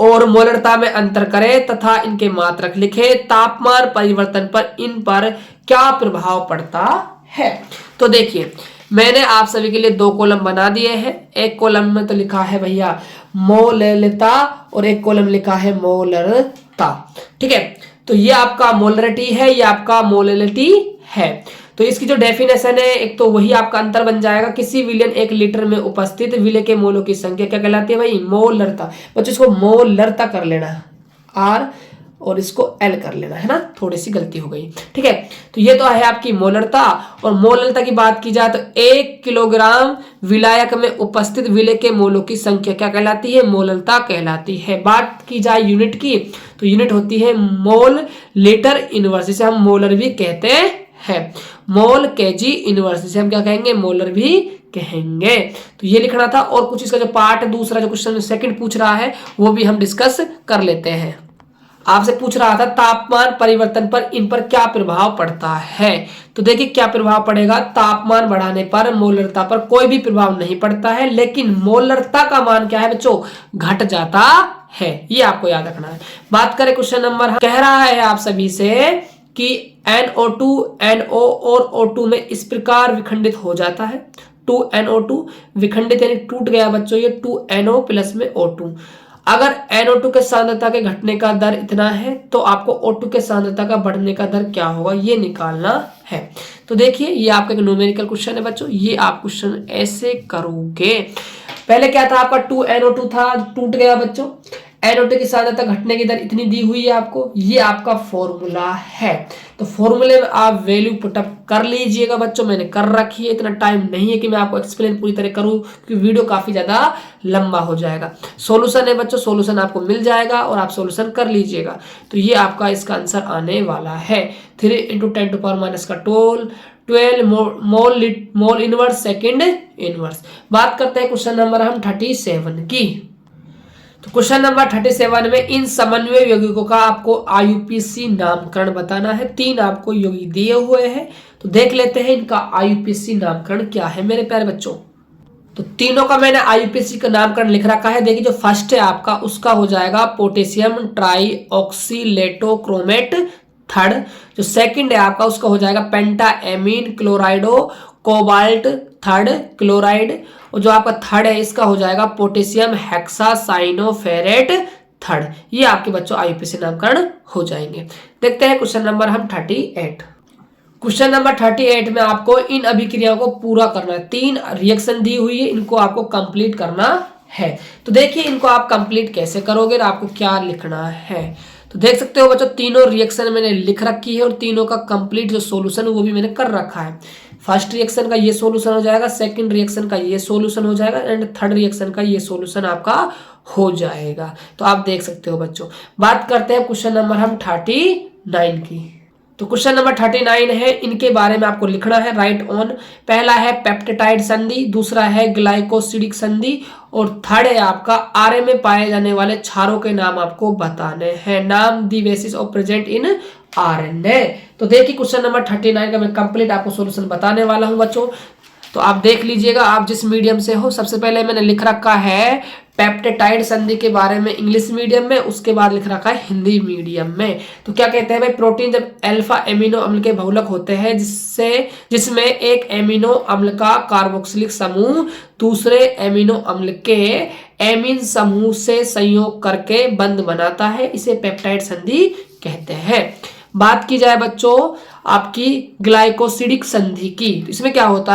और मोलरता में अंतर करें तथा इनके मात्रक लिखे, तापमान परिवर्तन पर इन पर क्या प्रभाव पड़ता है। तो देखिए मैंने आप सभी के लिए 2 कॉलम बना दिए हैं। एक कॉलम में तो लिखा है भैया मोललता और एक कॉलम लिखा है मोलरता, ठीक है। तो ये आपका मोलरिटी है, ये आपका मोललिटी है। तो इसकी जो डेफिनेशन है, एक तो वही आपका अंतर बन जाएगा, किसी विलयन 1 लीटर में उपस्थित विलय के मोलों की संख्या क्या कहलाती है भाई, मोलरता। बच्चों इसको मोलरता कर लेना, आर और इसको एल कर लेना है ना, थोड़ी सी गलती हो गई, ठीक है। तो ये तो है आपकी मोलरता। और मोलरता की बात की जाए तो 1 किलोग्राम विलायक में उपस्थित विलय के मोलों की संख्या क्या कहलाती है, मोलरता कहलाती है। बात की जाए यूनिट की तो यूनिट होती है मोल लीटर इनवर्स, जिसे हम मोलर भी कहते हैं। मोल केजी इनवर्स, जिसे हम क्या कहेंगे, मोलर भी कहेंगे। तो ये लिखना था। और कुछ इसका जो पार्ट दूसरा जो क्वेश्चन सेकंड पूछ रहा है वो भी हम डिस्कस कर लेते हैं। आपसे पूछ रहा था तापमान परिवर्तन पर इन पर क्या प्रभाव पड़ता है। तो देखिए क्या प्रभाव पड़ेगा, तापमान बढ़ाने पर मोलरता पर कोई भी प्रभाव नहीं पड़ता है, लेकिन मोलरता का मान क्या है बच्चों, घट जाता है। ये आपको याद रखना है। बात करें क्वेश्चन नंबर, कह रहा है आप सभी से कि NO2 NO और O2 में इस प्रकार विखंडित हो जाता है। 2NO2 विखंडित यानी टूट गया बच्चों, ये 2NO प्लस में O2। अगर NO2 के सांद्रता के घटने का दर इतना है तो आपको O2 के सांद्रता का बढ़ने का दर क्या होगा ये निकालना है। तो देखिए ये आपका एक न्यूमेरिकल क्वेश्चन है बच्चों, ये आप क्वेश्चन ऐसे करोगे। पहले क्या था आपका 2NO2 था, टूट गया बच्चों, NO2 की सांद्रता घटने की दर इतनी दी हुई है आपको, ये आपका फॉर्मूला है। तो फॉर्मूले में आप वैल्यू पुटअप कर लीजिएगा बच्चों, मैंने कर रखी है, इतना टाइम नहीं है कि मैं आपको एक्सप्लेन पूरी तरह करूं क्योंकि वीडियो काफी ज्यादा लंबा हो जाएगा। सॉल्यूशन है बच्चों, सॉल्यूशन आपको मिल जाएगा और आप सॉल्यूशन कर लीजिएगा। तो ये आपका इसका आंसर आने वाला है 3 × 10⁻12 मोल इनवर्स सेकेंड इनवर्स। बात करते हैं क्वेश्चन नंबर हम 37 की। तो क्वेश्चन नंबर 37 में इन समन्वय यौगिकों का आपको IUPAC नामकरण बताना है। 3 आपको यौगिक दिए हुए हैं, तो देख लेते हैं इनका IUPAC नामकरण क्या है मेरे प्यारे बच्चों। तो तीनों का मैंने IUPAC का नामकरण लिख रखा है। देखिए जो फर्स्ट है आपका उसका हो जाएगा पोटेशियम ट्राईऑक्सीलेटोक्रोमेट थर्ड। जो सेकंड है आपका उसका हो जाएगा पेंटा एमीन क्लोराइडो कोबाल्ट थर्ड क्लोराइड। और जो आपका थर्ड है इसका हो जाएगा पोटेशियम हेक्सासाइनोफेरेट थर्ड। ये आपके बच्चों IUPAC नामकरण हो जाएंगे। देखते हैं क्वेश्चन नंबर हम 38। क्वेश्चन नंबर 38 में आपको इन अभिक्रियाओं को पूरा करना है। 3 रिएक्शन दी हुई है, इनको आपको कंप्लीट करना है। तो देखिए इनको आप कंप्लीट कैसे करोगे और आपको क्या लिखना है। तो देख सकते हो बच्चों तीनों रिएक्शन मैंने लिख रखी है और तीनों का कंप्लीट जो सॉल्यूशन वो भी मैंने कर रखा है। फर्स्ट रिएक्शन का ये सॉल्यूशन हो जाएगा, सेकंड रिएक्शन का ये सॉल्यूशन हो जाएगा एंड थर्ड रिएक्शन का ये सॉल्यूशन आपका हो जाएगा। तो आप देख सकते हो बच्चों। बात करते हैं क्वेश्चन नंबर हम 39 की। तो क्वेश्चन नंबर 39 है, इनके बारे में आपको लिखना है, राइट ऑन। पहला है पेप्टाइड संधि, दूसरा है ग्लाइकोसिडिक संधि, और थर्ड है आपका आरएनए में पाए जाने वाले क्षारों के नाम आपको बताने हैं। नाम the basis of present in RNA. तो देखिए क्वेश्चन नंबर 39 का मैं कंप्लीट आपको सॉल्यूशन बताने वाला हूं बच्चों, तो आप देख लीजिएगा आप जिस मीडियम से हो। सबसे पहले मैंने लिख रखा है पेप्टाइड संधि के बारे में इंग्लिश मीडियम में, उसके बाद लिख रखा है हिंदी मीडियम में। तो क्या कहते हैं भाई, प्रोटीन जब अल्फा एमिनो अम्ल के बहुलक होते हैं जिसमें एक एमिनो अम्ल का कार्बोक्सिलिक समूह दूसरे एमिनो अम्ल के एमीन समूह से संयोग करके बंध बनाता है, इसे पेप्टाइड संधि कहते हैं। बात की जाए बच्चों आपकी ग्लाइकोसिडिक संधि की, तो इसमें क्या होता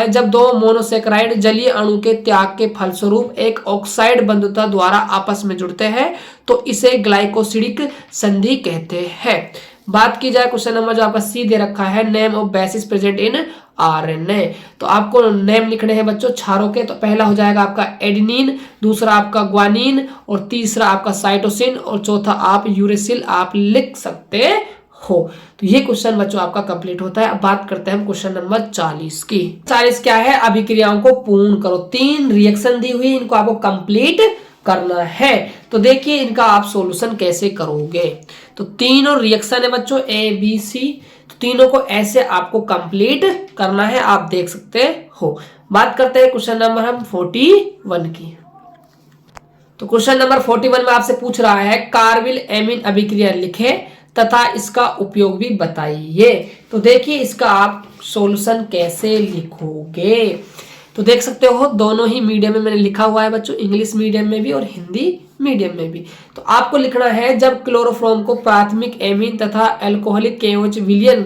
है, जब दो मोनोसेकेराइड जलीय अणु के त्याग के फलस्वरूप एक ऑक्साइड बंधुता द्वारा आपस में जुड़ते हैं तो इसे ग्लाइकोसिडिक संधि कहते हैं। बात की जाए क्वेश्चन नंबर जो आपका सी दे रखा है, name of basis present in RNA, तो आपको नेम लिखने हैं बच्चों क्षारों के। तो पहला हो जाएगा आपका एडेनिन, दूसरा आपका ग्वानिन, और तीसरा आपका साइटोसिन, और चौथा आप यूरेसिल आप लिख सकते हो। तो ये क्वेश्चन बच्चों आपका कंप्लीट होता है। अब बात करते हैं हम क्वेश्चन नंबर 40 की। 40 क्या है, अभिक्रियाओं को पूर्ण करो। 3 रिएक्शन दी हुई, इनको आपको कंप्लीट करना है। तो देखिए इनका आप सॉल्यूशन कैसे करोगे। तो तीनों रिएक्शन है बच्चों ए बी सी, तो तीनों को ऐसे आपको कंप्लीट करना है, आप देख सकते हो। बात करते हैं क्वेश्चन नंबर हम 41 की। तो क्वेश्चन नंबर 41 में आपसे पूछ रहा है कार्बिल एमीन अभिक्रिया लिखे तथा इसका उपयोग भी बताइए। तो देखिए इसका आप सॉल्यूशन कैसे लिखोगे। तो देख सकते हो दोनों ही मीडियम में मैंने लिखा हुआ है बच्चों, इंग्लिश मीडियम में भी और हिंदी मीडियम में भी। तो आपको लिखना है जब क्लोरोफॉर्म को प्राथमिक एमीन तथा अल्कोहलिक KOH विलयन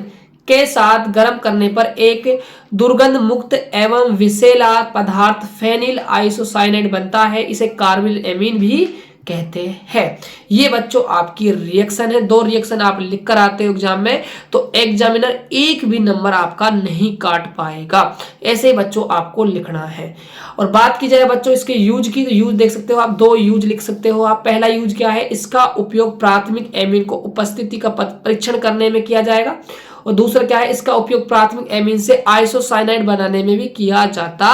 के साथ गर्म करने पर एक दुर्गंध मुक्त एवं विषैला पदार्थ फेनिल आइसोसाइनेट बनता है, इसे कार्बिल एमीन भी कहते हैं। ये बच्चों आपकी रिएक्शन है। 2 रिएक्शन आप लिख कर आते हो एग्जाम में, तो एग्जामिनर एक भी नंबर आपका नहीं काट पाएगा। ऐसे बच्चों आपको लिखना है। और बात की जाए बच्चों इसके यूज की, तो यूज देख सकते हो आप, 2 यूज लिख सकते हो आप। पहला यूज क्या है, इसका उपयोग प्राथमिक एमीन को उपस्थिति का परीक्षण करने में किया जाएगा, और दूसरा क्या है, इसका उपयोग प्राथमिक एमीन से आइसोसाइनाइड बनाने में भी किया जाता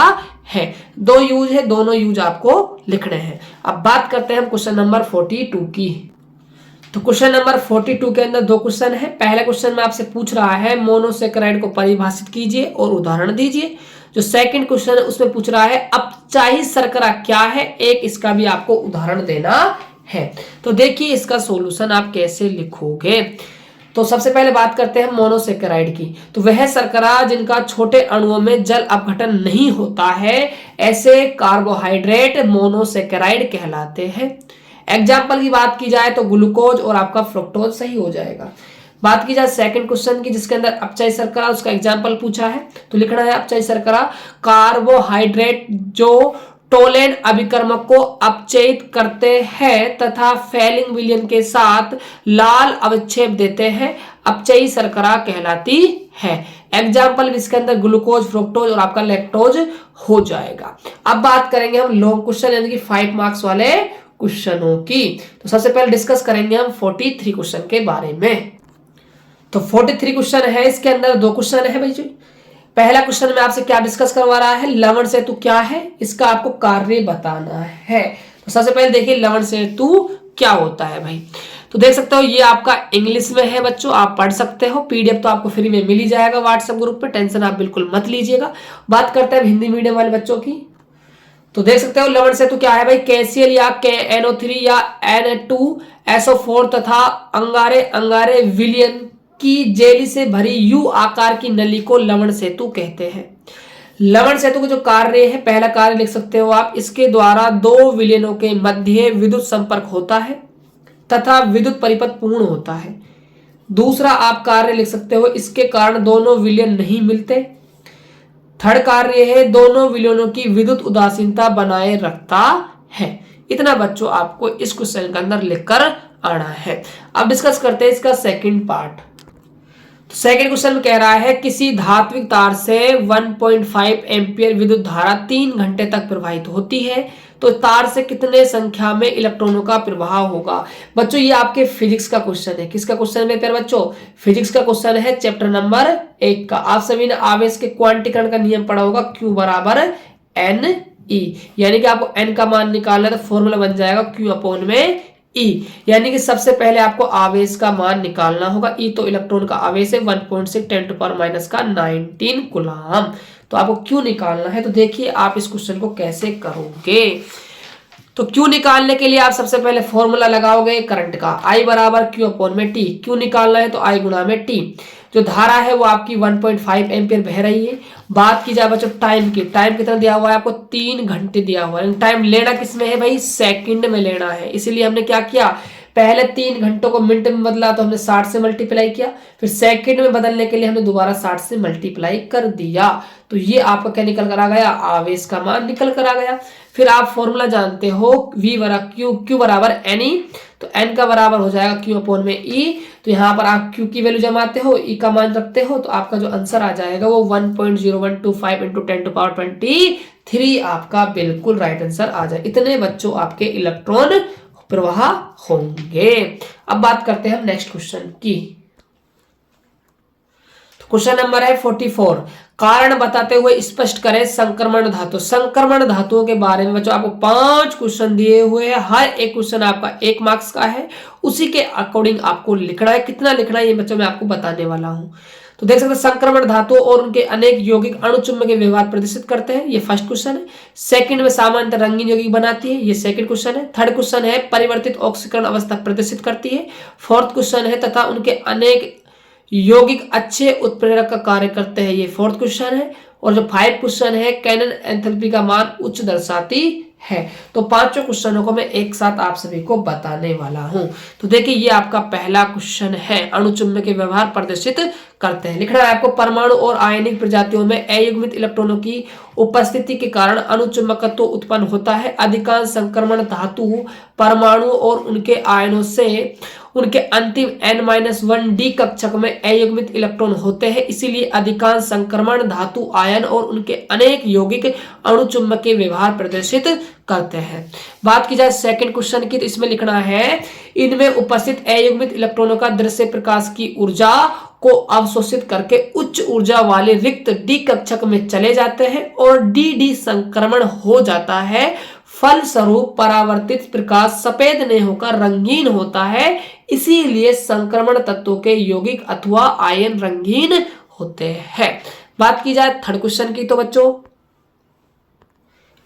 है। 2 यूज है, दोनों यूज आपको लिखने हैं। अब बात करते हैं हम क्वेश्चन नंबर 42 की। तो क्वेश्चन नंबर 42 के अंदर 2 क्वेश्चन है। पहले क्वेश्चन में आपसे पूछ रहा है मोनोसेकेराइड को परिभाषित कीजिए और उदाहरण दीजिए। जो सेकंड क्वेश्चन है उसमें पूछ रहा है अपचायी शर्करा क्या है, एक इसका भी आपको उदाहरण देना है। तो देखिए इसका सॉल्यूशन आप कैसे लिखोगे। तो सबसे पहले बात करते हैं मोनोसेकेराइड की। तो वह शर्करा जिनका छोटे अणुओं में जल अपघटन नहीं होता है, ऐसे कार्बोहाइड्रेट मोनोसेकेराइड कहलाते हैं। एग्जाम्पल की बात की जाए तो ग्लूकोज और आपका फ्रुक्टोज सही हो जाएगा। बात की जाए सेकंड क्वेश्चन की जिसके अंदर अपचयी शर्करा, उसका एग्जाम्पल पूछा है, तो लिखना है अपचयी शर्करा कार्बोहाइड्रेट जो टोलेन अभिकर्मक को अपचयित करते हैं तथा फेलिंग विलयन के साथ लाल अवक्षेप देते हैं, अपचयी शर्करा कहलाती है। एग्जाम्पल इसके अंदर ग्लूकोज, फ्रुक्टोज और आपका लैक्टोज हो जाएगा। अब बात करेंगे हम लॉन्ग क्वेश्चन यानी कि 5 मार्क्स वाले क्वेश्चनों की। तो सबसे पहले डिस्कस करेंगे हम 43 क्वेश्चन के बारे में। तो 43 क्वेश्चन है, इसके अंदर 2 क्वेश्चन है भाई। पहला क्वेश्चन में आपसे क्या डिस्कस करवा रहा है, लवण सेतु क्या है, इसका आपको कार्य बताना है। तो सबसे पहले देखिए लवण सेतु क्या होता है भाई। तो देख सकते हो ये आपका इंग्लिश में है बच्चों, आप पढ़ सकते हो। PDF तो आपको फ्री में मिल ही जाएगा व्हाट्सएप ग्रुप पे, टेंशन आप बिल्कुल मत लीजिएगा। बात करते हैं हिंदी मीडियम वाले बच्चों की। तो देख सकते हो लवण सेतु क्या है भाई, KCl या KNO3 या Na2SO4 तथा अंगारे विलयन की जेली से भरी यू आकार की नली को लवण सेतु कहते हैं। लवण सेतु का जो कार्य है, पहला कार्य लिख सकते हो आप, इसके द्वारा 2 विलयनों के मध्य विद्युत संपर्क होता है तथा विद्युत परिपथ पूर्ण होता है। दूसरा आप कार्य लिख सकते हो, इसके कारण दोनों विलयन नहीं मिलते। थर्ड कार्य है, दोनों विलयनों की विद्युत उदासीनता बनाए रखता है। इतना बच्चों आपको इस क्वेश्चन के अंदर लिखकर आना है। अब डिस्कस करते हैं इसका सेकंड पार्ट। तो सेकंड क्वेश्चन में कह रहा है किसी धात्विक तार से 1.5 एम्पियर विद्युत धारा 3 घंटे तक प्रवाहित होती है, तो तार से कितने संख्या में इलेक्ट्रॉनों का प्रवाह होगा। बच्चों ये आपके फिजिक्स का क्वेश्चन है। किसका क्वेश्चन है मेरे प्यारे बच्चों? फिजिक्स का क्वेश्चन है, चैप्टर नंबर 1 का। आप सभी ने आवेश के क्वांटीकरण का नियम पढ़ा होगा, Q बराबर N E, यानी कि आपको N का मान निकालना है तो फॉर्मूला बन जाएगा Q अपॉन में E, यानी कि सबसे पहले आपको आवेश का मान निकालना होगा। E तो इलेक्ट्रॉन का आवेश है 1.6 10⁻⁻⁹ कूलम। तो आपको Q निकालना है। तो देखिए आप इस क्वेश्चन को कैसे करोगे। तो Q निकालने के लिए आप सबसे पहले फॉर्मूला लगाओगे करंट का, I बराबर Q अपॉन में T। Q निकालना है तो I गुणा में T। जो धारा है वो आपकी 1.5 एम्पियर बह रही है। बात की जाए बच्चों टाइम की, टाइम कितना दिया हुआ है आपको? 3 घंटे दिया हुआ है। टाइम लेना किसमें है भाई? सेकंड में लेना है। इसीलिए हमने क्या किया, पहले 3 घंटों को मिनट में बदला तो हमने 60 से मल्टीप्लाई किया, फिर सेकंड में बदलने के लिए हमने दोबारा 60 से मल्टीप्लाई कर दिया। तो ये आपका क्या निकल कर आ गया? आवेश का मान निकल कर आ गया। फिर आप फॉर्मूला जानते हो V बराबर Q बराबर NE, तो N का बराबर हो जाएगा Q अपॉन में E। तो यहाँ पर आप Q की वैल्यू जमाते हो, E का मान रखते हो, तो आपका जो आंसर आ जाएगा वो 1.0125 इंटू 10⁻23 आपका बिल्कुल राइट आंसर आ जाए। इतने बच्चों आपके इलेक्ट्रॉन प्रवाह होंगे। अब बात करते हैं हम नेक्स्ट क्वेश्चन की। क्वेश्चन नंबर है 44, कारण बताते हुए स्पष्ट करें संक्रमण धातु। संक्रमण धातुओं के बारे में बच्चों आपको 5 क्वेश्चन दिए हुए हैं। हर एक क्वेश्चन आपका 1 मार्क्स का है, उसी के अकॉर्डिंग आपको लिखना है। कितना लिखना है ये बच्चों मैं आपको बताने वाला हूं। तो देख सकते हैं संक्रमण धातुओं और उनके अनेक यौगिक अणुचुंबकीय व्यवहार प्रदर्शित करते हैं, ये फर्स्ट क्वेश्चन है। सेकंड में सामान्यतः रंगीन यौगिक बनाती है, ये सेकंड क्वेश्चन है। थर्ड क्वेश्चन है परिवर्तित ऑक्सीकरण अवस्था प्रदर्शित करती है। फोर्थ क्वेश्चन है तथा उनके अनेक यौगिक अच्छे उत्प्रेरक का कार्य करते हैं, ये फोर्थ क्वेश्चन है। और जो 5 क्वेश्चन है कैनन एंथैल्पी का मान उच्च दर्शाती है। तो 5 क्वेश्चनों को मैं एक साथ आप सभी को बताने वाला हूं। तो देखिए ये आपका पहला क्वेश्चन है, अणुचुंबकीय व्यवहार प्रदर्शित करते हैं। लिखना है आपको, परमाणु और आयनिक प्रजातियों में अयुग्मित इलेक्ट्रॉनों की उपस्थिति के कारण अणुचुंबकत्व उत्पन्न होता है। अधिकांश संक्रमण धातु परमाणु और उनके आयनों से उनके अंतिम n-1d कक्षक में अयुग्मित इलेक्ट्रॉन होते हैं। इसीलिए अधिकांश संक्रमण धातु आयन और उनके अनेक यौगिक अणुचुंबकीय व्यवहार प्रदर्शित करते हैं। बात की जाए सेकंड क्वेश्चन की, तो इसमें लिखना है इनमें उपस्थित अयुग्मित इलेक्ट्रॉनों का दृश्य प्रकाश की ऊर्जा को अवशोषित करके उच्च ऊर्जा वाले रिक्त डी कक्षक में चले जाते हैं और डी संक्रमण हो जाता है। फलस्वरूप परावर्तित प्रकाश सफेद नहीं होकर रंगीन होता है। इसीलिए संक्रमण तत्वों के यौगिक अथवा आयन रंगीन होते हैं। बात की जाए थर्ड क्वेश्चन की, तो बच्चों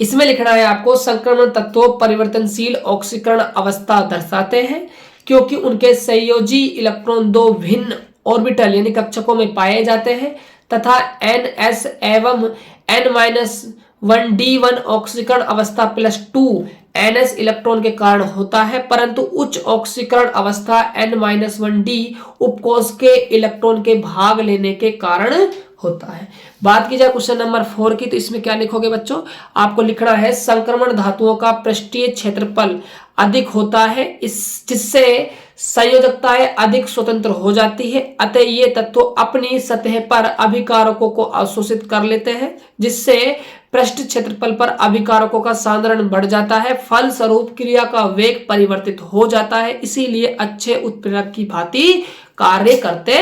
इसमें लिखना है आपको, संक्रमण तत्व परिवर्तनशील ऑक्सीकरण अवस्था दर्शाते हैं क्योंकि उनके संयोजी इलेक्ट्रॉन 2 भिन्न ऑर्बिटल यानी कक्षकों में पाए जाते हैं तथा ns एवं n-1d1 ऑक्सीकरण अवस्था +2 ns इलेक्ट्रॉन के कारण होता है, परंतु उच्च ऑक्सीकरण अवस्था n-1d उपकोष के इलेक्ट्रॉन के भाग लेने के कारण होता है। बात की जाए क्वेश्चन नंबर 4 की, तो इसमें क्या लिखोगे बच्चों? आपको लिखना है संक्रमण धातुओं का पृष्ठीय क्षेत्रफल अधिक होता है, इस जिससे संयोजकताएं अधिक स्वतंत्र हो जाती है। अतः ये तत्व अपनी सतह पर अभिकारकों को अवशोषित कर लेते हैं, जिससे पृष्ठ क्षेत्रफल पर अभिकारकों का सांद्रण बढ़ जाता है। फलस्वरूप क्रिया का वेग परिवर्तित हो जाता है, इसीलिए अच्छे उत्प्रेरक की भांति कार्य करते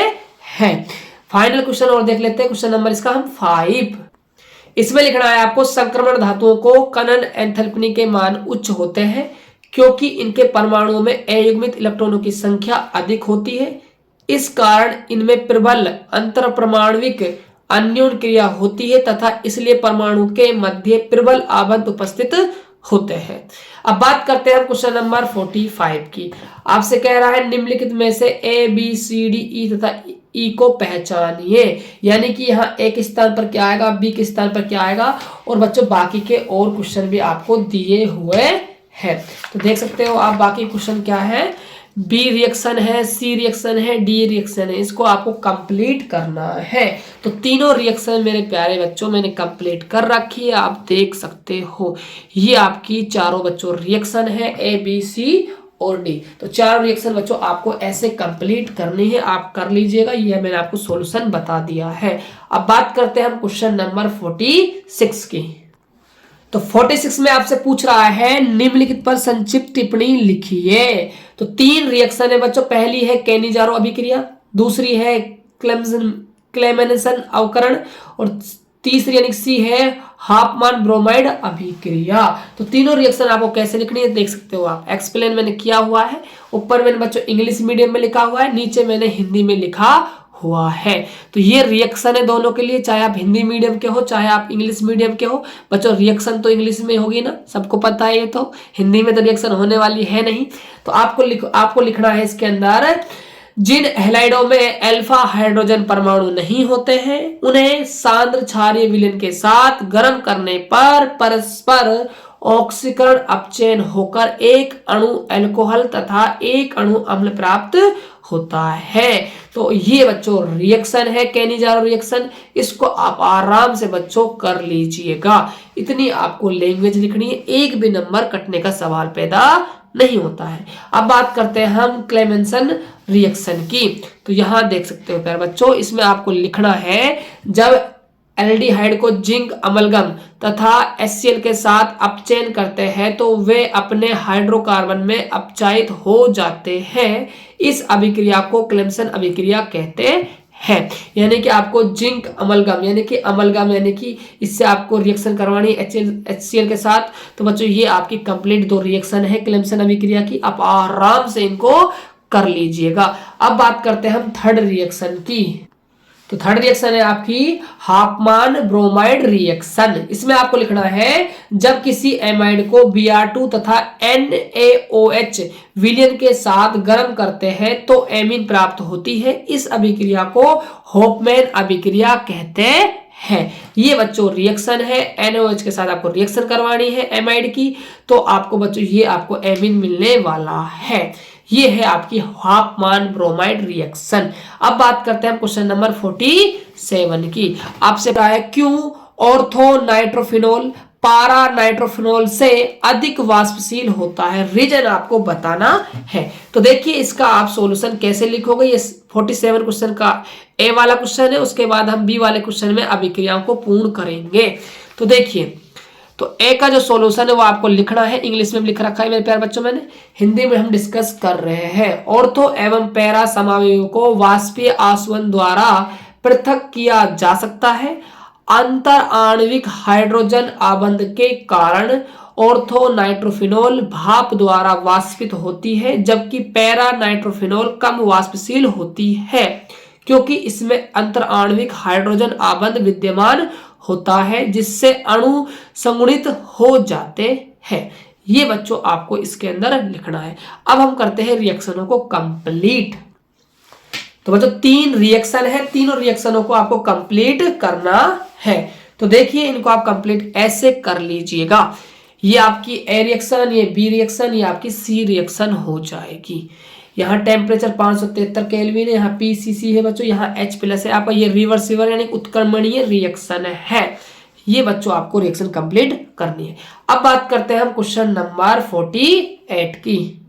हैं। फाइनल क्वेश्चन और देख लेते हैं, क्वेश्चन नंबर इसका हम 5। इसमें लिखना है आपको, संक्रमण धातुओं को कनन एंथैल्पी के मान उच्च होते हैं क्योंकि इनके परमाणुओं में अयुग्मित इलेक्ट्रॉनों की संख्या अधिक होती है। इस कारण इनमें प्रबल अंतर परमाणविक अन्योन क्रिया होती है तथा इसलिए परमाणु के मध्य प्रबल आबंध उपस्थित होते हैं। अब बात करते हैं क्वेश्चन नंबर 45 की। आपसे कह रहा है निम्नलिखित में से A B C D E तथा ई को पहचानिए, यानी कि यहाँ ए के स्थान पर क्या आएगा, बी के स्थान पर क्या आएगा, और बच्चों बाकी के और क्वेश्चन भी आपको दिए हुए हैं। तो देख सकते हो आप बाकी क्वेश्चन क्या है, बी रिएक्शन है, सी रिएक्शन है, डी रिएक्शन है, इसको आपको कंप्लीट करना है। तो तीनों रिएक्शन मेरे प्यारे बच्चों मैंने कंप्लीट कर रखी है, आप देख सकते हो। ये आपकी चारों बच्चों रिएक्शन है, ए बी सी और डी। तो चारों रिएक्शन बच्चों आपको ऐसे कंप्लीट करनी है, आप कर लीजिएगा। ये मैंने आपको सॉल्यूशन बता दिया है। अब बात करते हैं हम क्वेश्चन नंबर 46 की। तो 46 में आपसे पूछ रहा है निम्नलिखित पर संक्षिप्त टिप्पणी लिखिए। तो 3 रिएक्शन है बच्चों। पहली है केनिजारो अभिक्रिया, दूसरी है क्लेमेंसन अवकरण और तीसरी यानी सी है हाफमान ब्रोमाइड अभिक्रिया। तो तीनों रिएक्शन आपको कैसे लिखनी है देख सकते हो आप। एक्सप्लेन मैंने किया हुआ है, ऊपर मैंने बच्चों इंग्लिश मीडियम में लिखा हुआ है, नीचे मैंने हिंदी में लिखा हुआ है। तो ये रिएक्शन है दोनों के लिए, चाहे आप हिंदी मीडियम के हो चाहे आप इंग्लिश मीडियम के हो। बच्चों रिएक्शन तो इंग्लिश में होगी ना, सबको पता है ये तो, हिंदी में तो रिएक्शन होने वाली है नहीं। तो आपको लिखना है इसके अंदर, जिन हैलाइडों में अल्फा हाइड्रोजन परमाणु नहीं होते हैं उन्हें सांद्र क्षारीय विलयन के साथ गर्म करने पर परस्पर ऑक्सीकरण अपचयन होकर एक अणु अल्कोहल तथा एक अणु अम्ल प्राप्त होता है। तो ये बच्चों रिएक्शन है केनिजारो रिएक्शन, इसको आप आराम से बच्चों कर लीजिएगा। इतनी आपको लैंग्वेज लिखनी है, एक भी नंबर कटने का सवाल पैदा नहीं होता है। अब बात करते हैं हम क्लेमेंसन रिएक्शन की। तो यहां देख सकते हो प्यारे बच्चों, इसमें आपको लिखना है जब एल्डिहाइड को जिंक अमलगम तथा HCl के साथ अपचयन करते हैं तो वे अपने हाइड्रोकार्बन में अपचायित हो जाते हैं। इस अभिक्रिया को क्लेमेंसन अभिक्रिया कहते हैं। यानी कि आपको जिंक अमलगम यानी कि इससे आपको रिएक्शन करवानी है HCl के साथ। तो बच्चों ये आपकी कंप्लीट 2 रिएक्शन है क्लेमेंसन अभिक्रिया की, आप आराम से इनको कर लीजिएगा। अब बात करते हैं हम थर्ड रिएक्शन की। तो थर्ड रिएक्शन है आपकी हाफमान ब्रोमाइड रिएक्शन। इसमें आपको लिखना है जब किसी एमाइड को Br2 तथा NaOH विलयन के साथ गर्म करते हैं तो एमीन प्राप्त होती है। इस अभिक्रिया को होफमैन अभिक्रिया कहते हैं। ये बच्चों रिएक्शन है, NaOH के साथ आपको रिएक्शन करवानी है एमाइड की, तो आपको बच्चों ये आपको एमीन मिलने वाला है। ये है आपकी हाफमान ब्रोमाइड रिएक्शन। अब बात करते हैं क्वेश्चन नंबर 47 की। आपसे कहा है क्यों ऑर्थो नाइट्रोफिनोल पारा नाइट्रोफिनोल से अधिक वाष्पशील होता है, रीजन आपको बताना है। तो देखिए इसका आप सॉल्यूशन कैसे लिखोगे। ये 47 क्वेश्चन का ए वाला क्वेश्चन है, उसके बाद हम बी वाले क्वेश्चन में अभिक्रियाओं को पूर्ण करेंगे। तो देखिए, तो ए का जो सॉल्यूशन है वो आपको लिखना है, इंग्लिश में लिख रखा है मेरे प्यारे बच्चों, मैंने हिंदी में हम डिस्कस कर रहे हैं। ऑर्थो एवं पैरा समावयवों को वाष्पीय आसवन द्वारा पृथक किया जा सकता है। अंतर आणविक हाइड्रोजन आबंध के कारण ऑर्थो नाइट्रोफिनोल भाप द्वारा वाष्पित होती है, जबकि पैरा नाइट्रोफिनोल कम वाष्पशील होती है क्योंकि इसमें अंतर आणविक हाइड्रोजन आबंध विद्यमान होता है जिससे अणु संगुणित हो जाते हैं। ये बच्चों आपको इसके अंदर लिखना है। अब हम करते हैं रिएक्शनों को कंप्लीट। तो बच्चों 3 रिएक्शन है, तीनों रिएक्शनों को आपको कंप्लीट करना है। तो देखिए इनको आप कंप्लीट ऐसे कर लीजिएगा। ये आपकी ए रिएक्शन, ये बी रिएक्शन, ये आपकी सी रिएक्शन हो जाएगी। यहाँ टेम्परेचर 573 केल्विन है, यहाँ PCC है बच्चों, यहाँ H+ है आपका। ये रिवर्सिबल यानी उत्क्रमणीय रिएक्शन है। ये बच्चों आपको रिएक्शन कंप्लीट करनी है। अब बात करते हैं हम क्वेश्चन नंबर 48 की।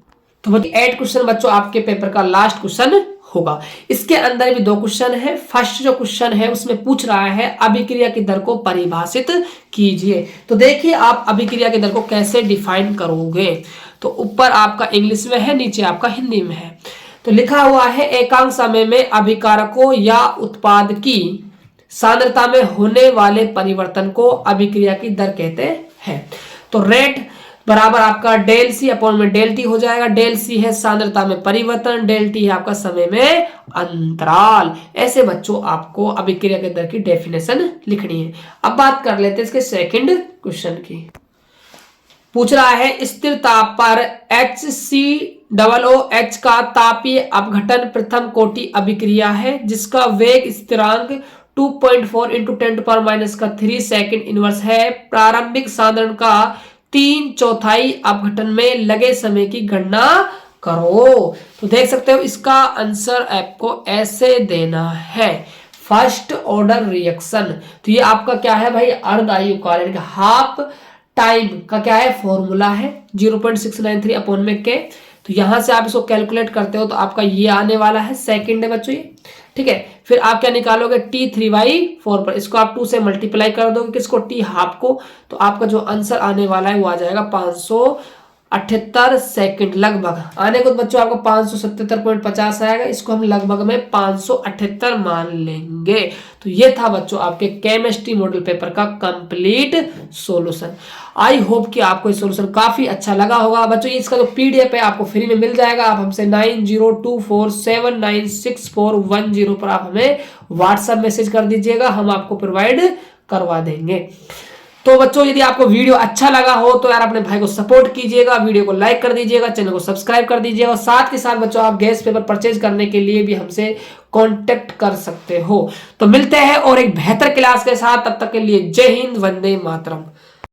तो 48 क्वेश्चन बच्चों आपके पेपर का लास्ट क्वेश्चन होगा। इसके अंदर भी 2 क्वेश्चन है। फर्स्ट जो क्वेश्चन है उसमें पूछ रहा है अभिक्रिया की दर को परिभाषित कीजिए। तो देखिए आप अभिक्रिया की दर को कैसे डिफाइन करोगे। तो ऊपर आपका इंग्लिश में है, नीचे आपका हिंदी में है। तो लिखा हुआ है एकांक समय में अभिकारकों या उत्पाद की सांद्रता में होने वाले परिवर्तन को अभिक्रिया की दर कहते हैं। तो रेट बराबर आपका डेल सी अपॉन में डेल टी हो जाएगा। डेल सी है सांद्रता में परिवर्तन, डेल टी है आपका समय में अंतराल। ऐसे बच्चों आपको अभिक्रिया के दर की डेफिनेशन लिखनी है। अब बात कर लेते हैं इसके सेकंड क्वेश्चन की। पूछ रहा है स्थिर ताप पर HCOOH का तापीय अपघटन प्रथम कोटि अभिक्रिया है जिसका वेग स्थिरांक 2.4 × 10⁻³ सेकंड इनवर्स है। प्रारंभिक सांद्रण का 3/4 अपघटन में लगे समय की गणना करो। तो देख सकते हो इसका आंसर आपको ऐसे देना है। फर्स्ट ऑर्डर रिएक्शन, तो ये आपका क्या है भाई, अर्ध आयुकाल हाफ टाइम का क्या है फॉर्मूला है 0.693 अपॉन में के। तो यहाँ से आप इसको कैलकुलेट करते हो तो आपका ये आने वाला है सेकंड है बच्चों ये, ठीक है। फिर आप क्या निकालोगे, t3/4 पर इसको आप 2 से मल्टीप्लाई कर दोगे किसको, t हाफ को, तो आपका जो आंसर आने वाला है वो आ जाएगा 578 सेकंड लगभग। आने को तो बच्चों आपको 577.50 आएगा, इसको हम लगभग में 578 मान लेंगे। तो ये था बच्चों आपके केमिस्ट्री मॉडल पेपर का कंप्लीट सॉल्यूशन। आई होप कि आपको ये सॉल्यूशन काफी अच्छा लगा होगा बच्चों। इसका जो पीडीएफ है आपको फ्री में मिल जाएगा। आप हमसे 9024796410 पर आप हमें व्हाट्सएप मैसेज कर दीजिएगा, हम आपको प्रोवाइड करवा देंगे। तो बच्चों यदि आपको वीडियो अच्छा लगा हो तो यार अपने भाई को सपोर्ट कीजिएगा, वीडियो को लाइक कर दीजिएगा, चैनल को सब्सक्राइब कर दीजिएगा और साथ के साथ बच्चों आप गैस पेपर परचेज करने के लिए भी हमसे कांटेक्ट कर सकते हो। तो मिलते हैं और एक बेहतर क्लास के साथ, तब तक के लिए जय हिंद, वंदे मातरम।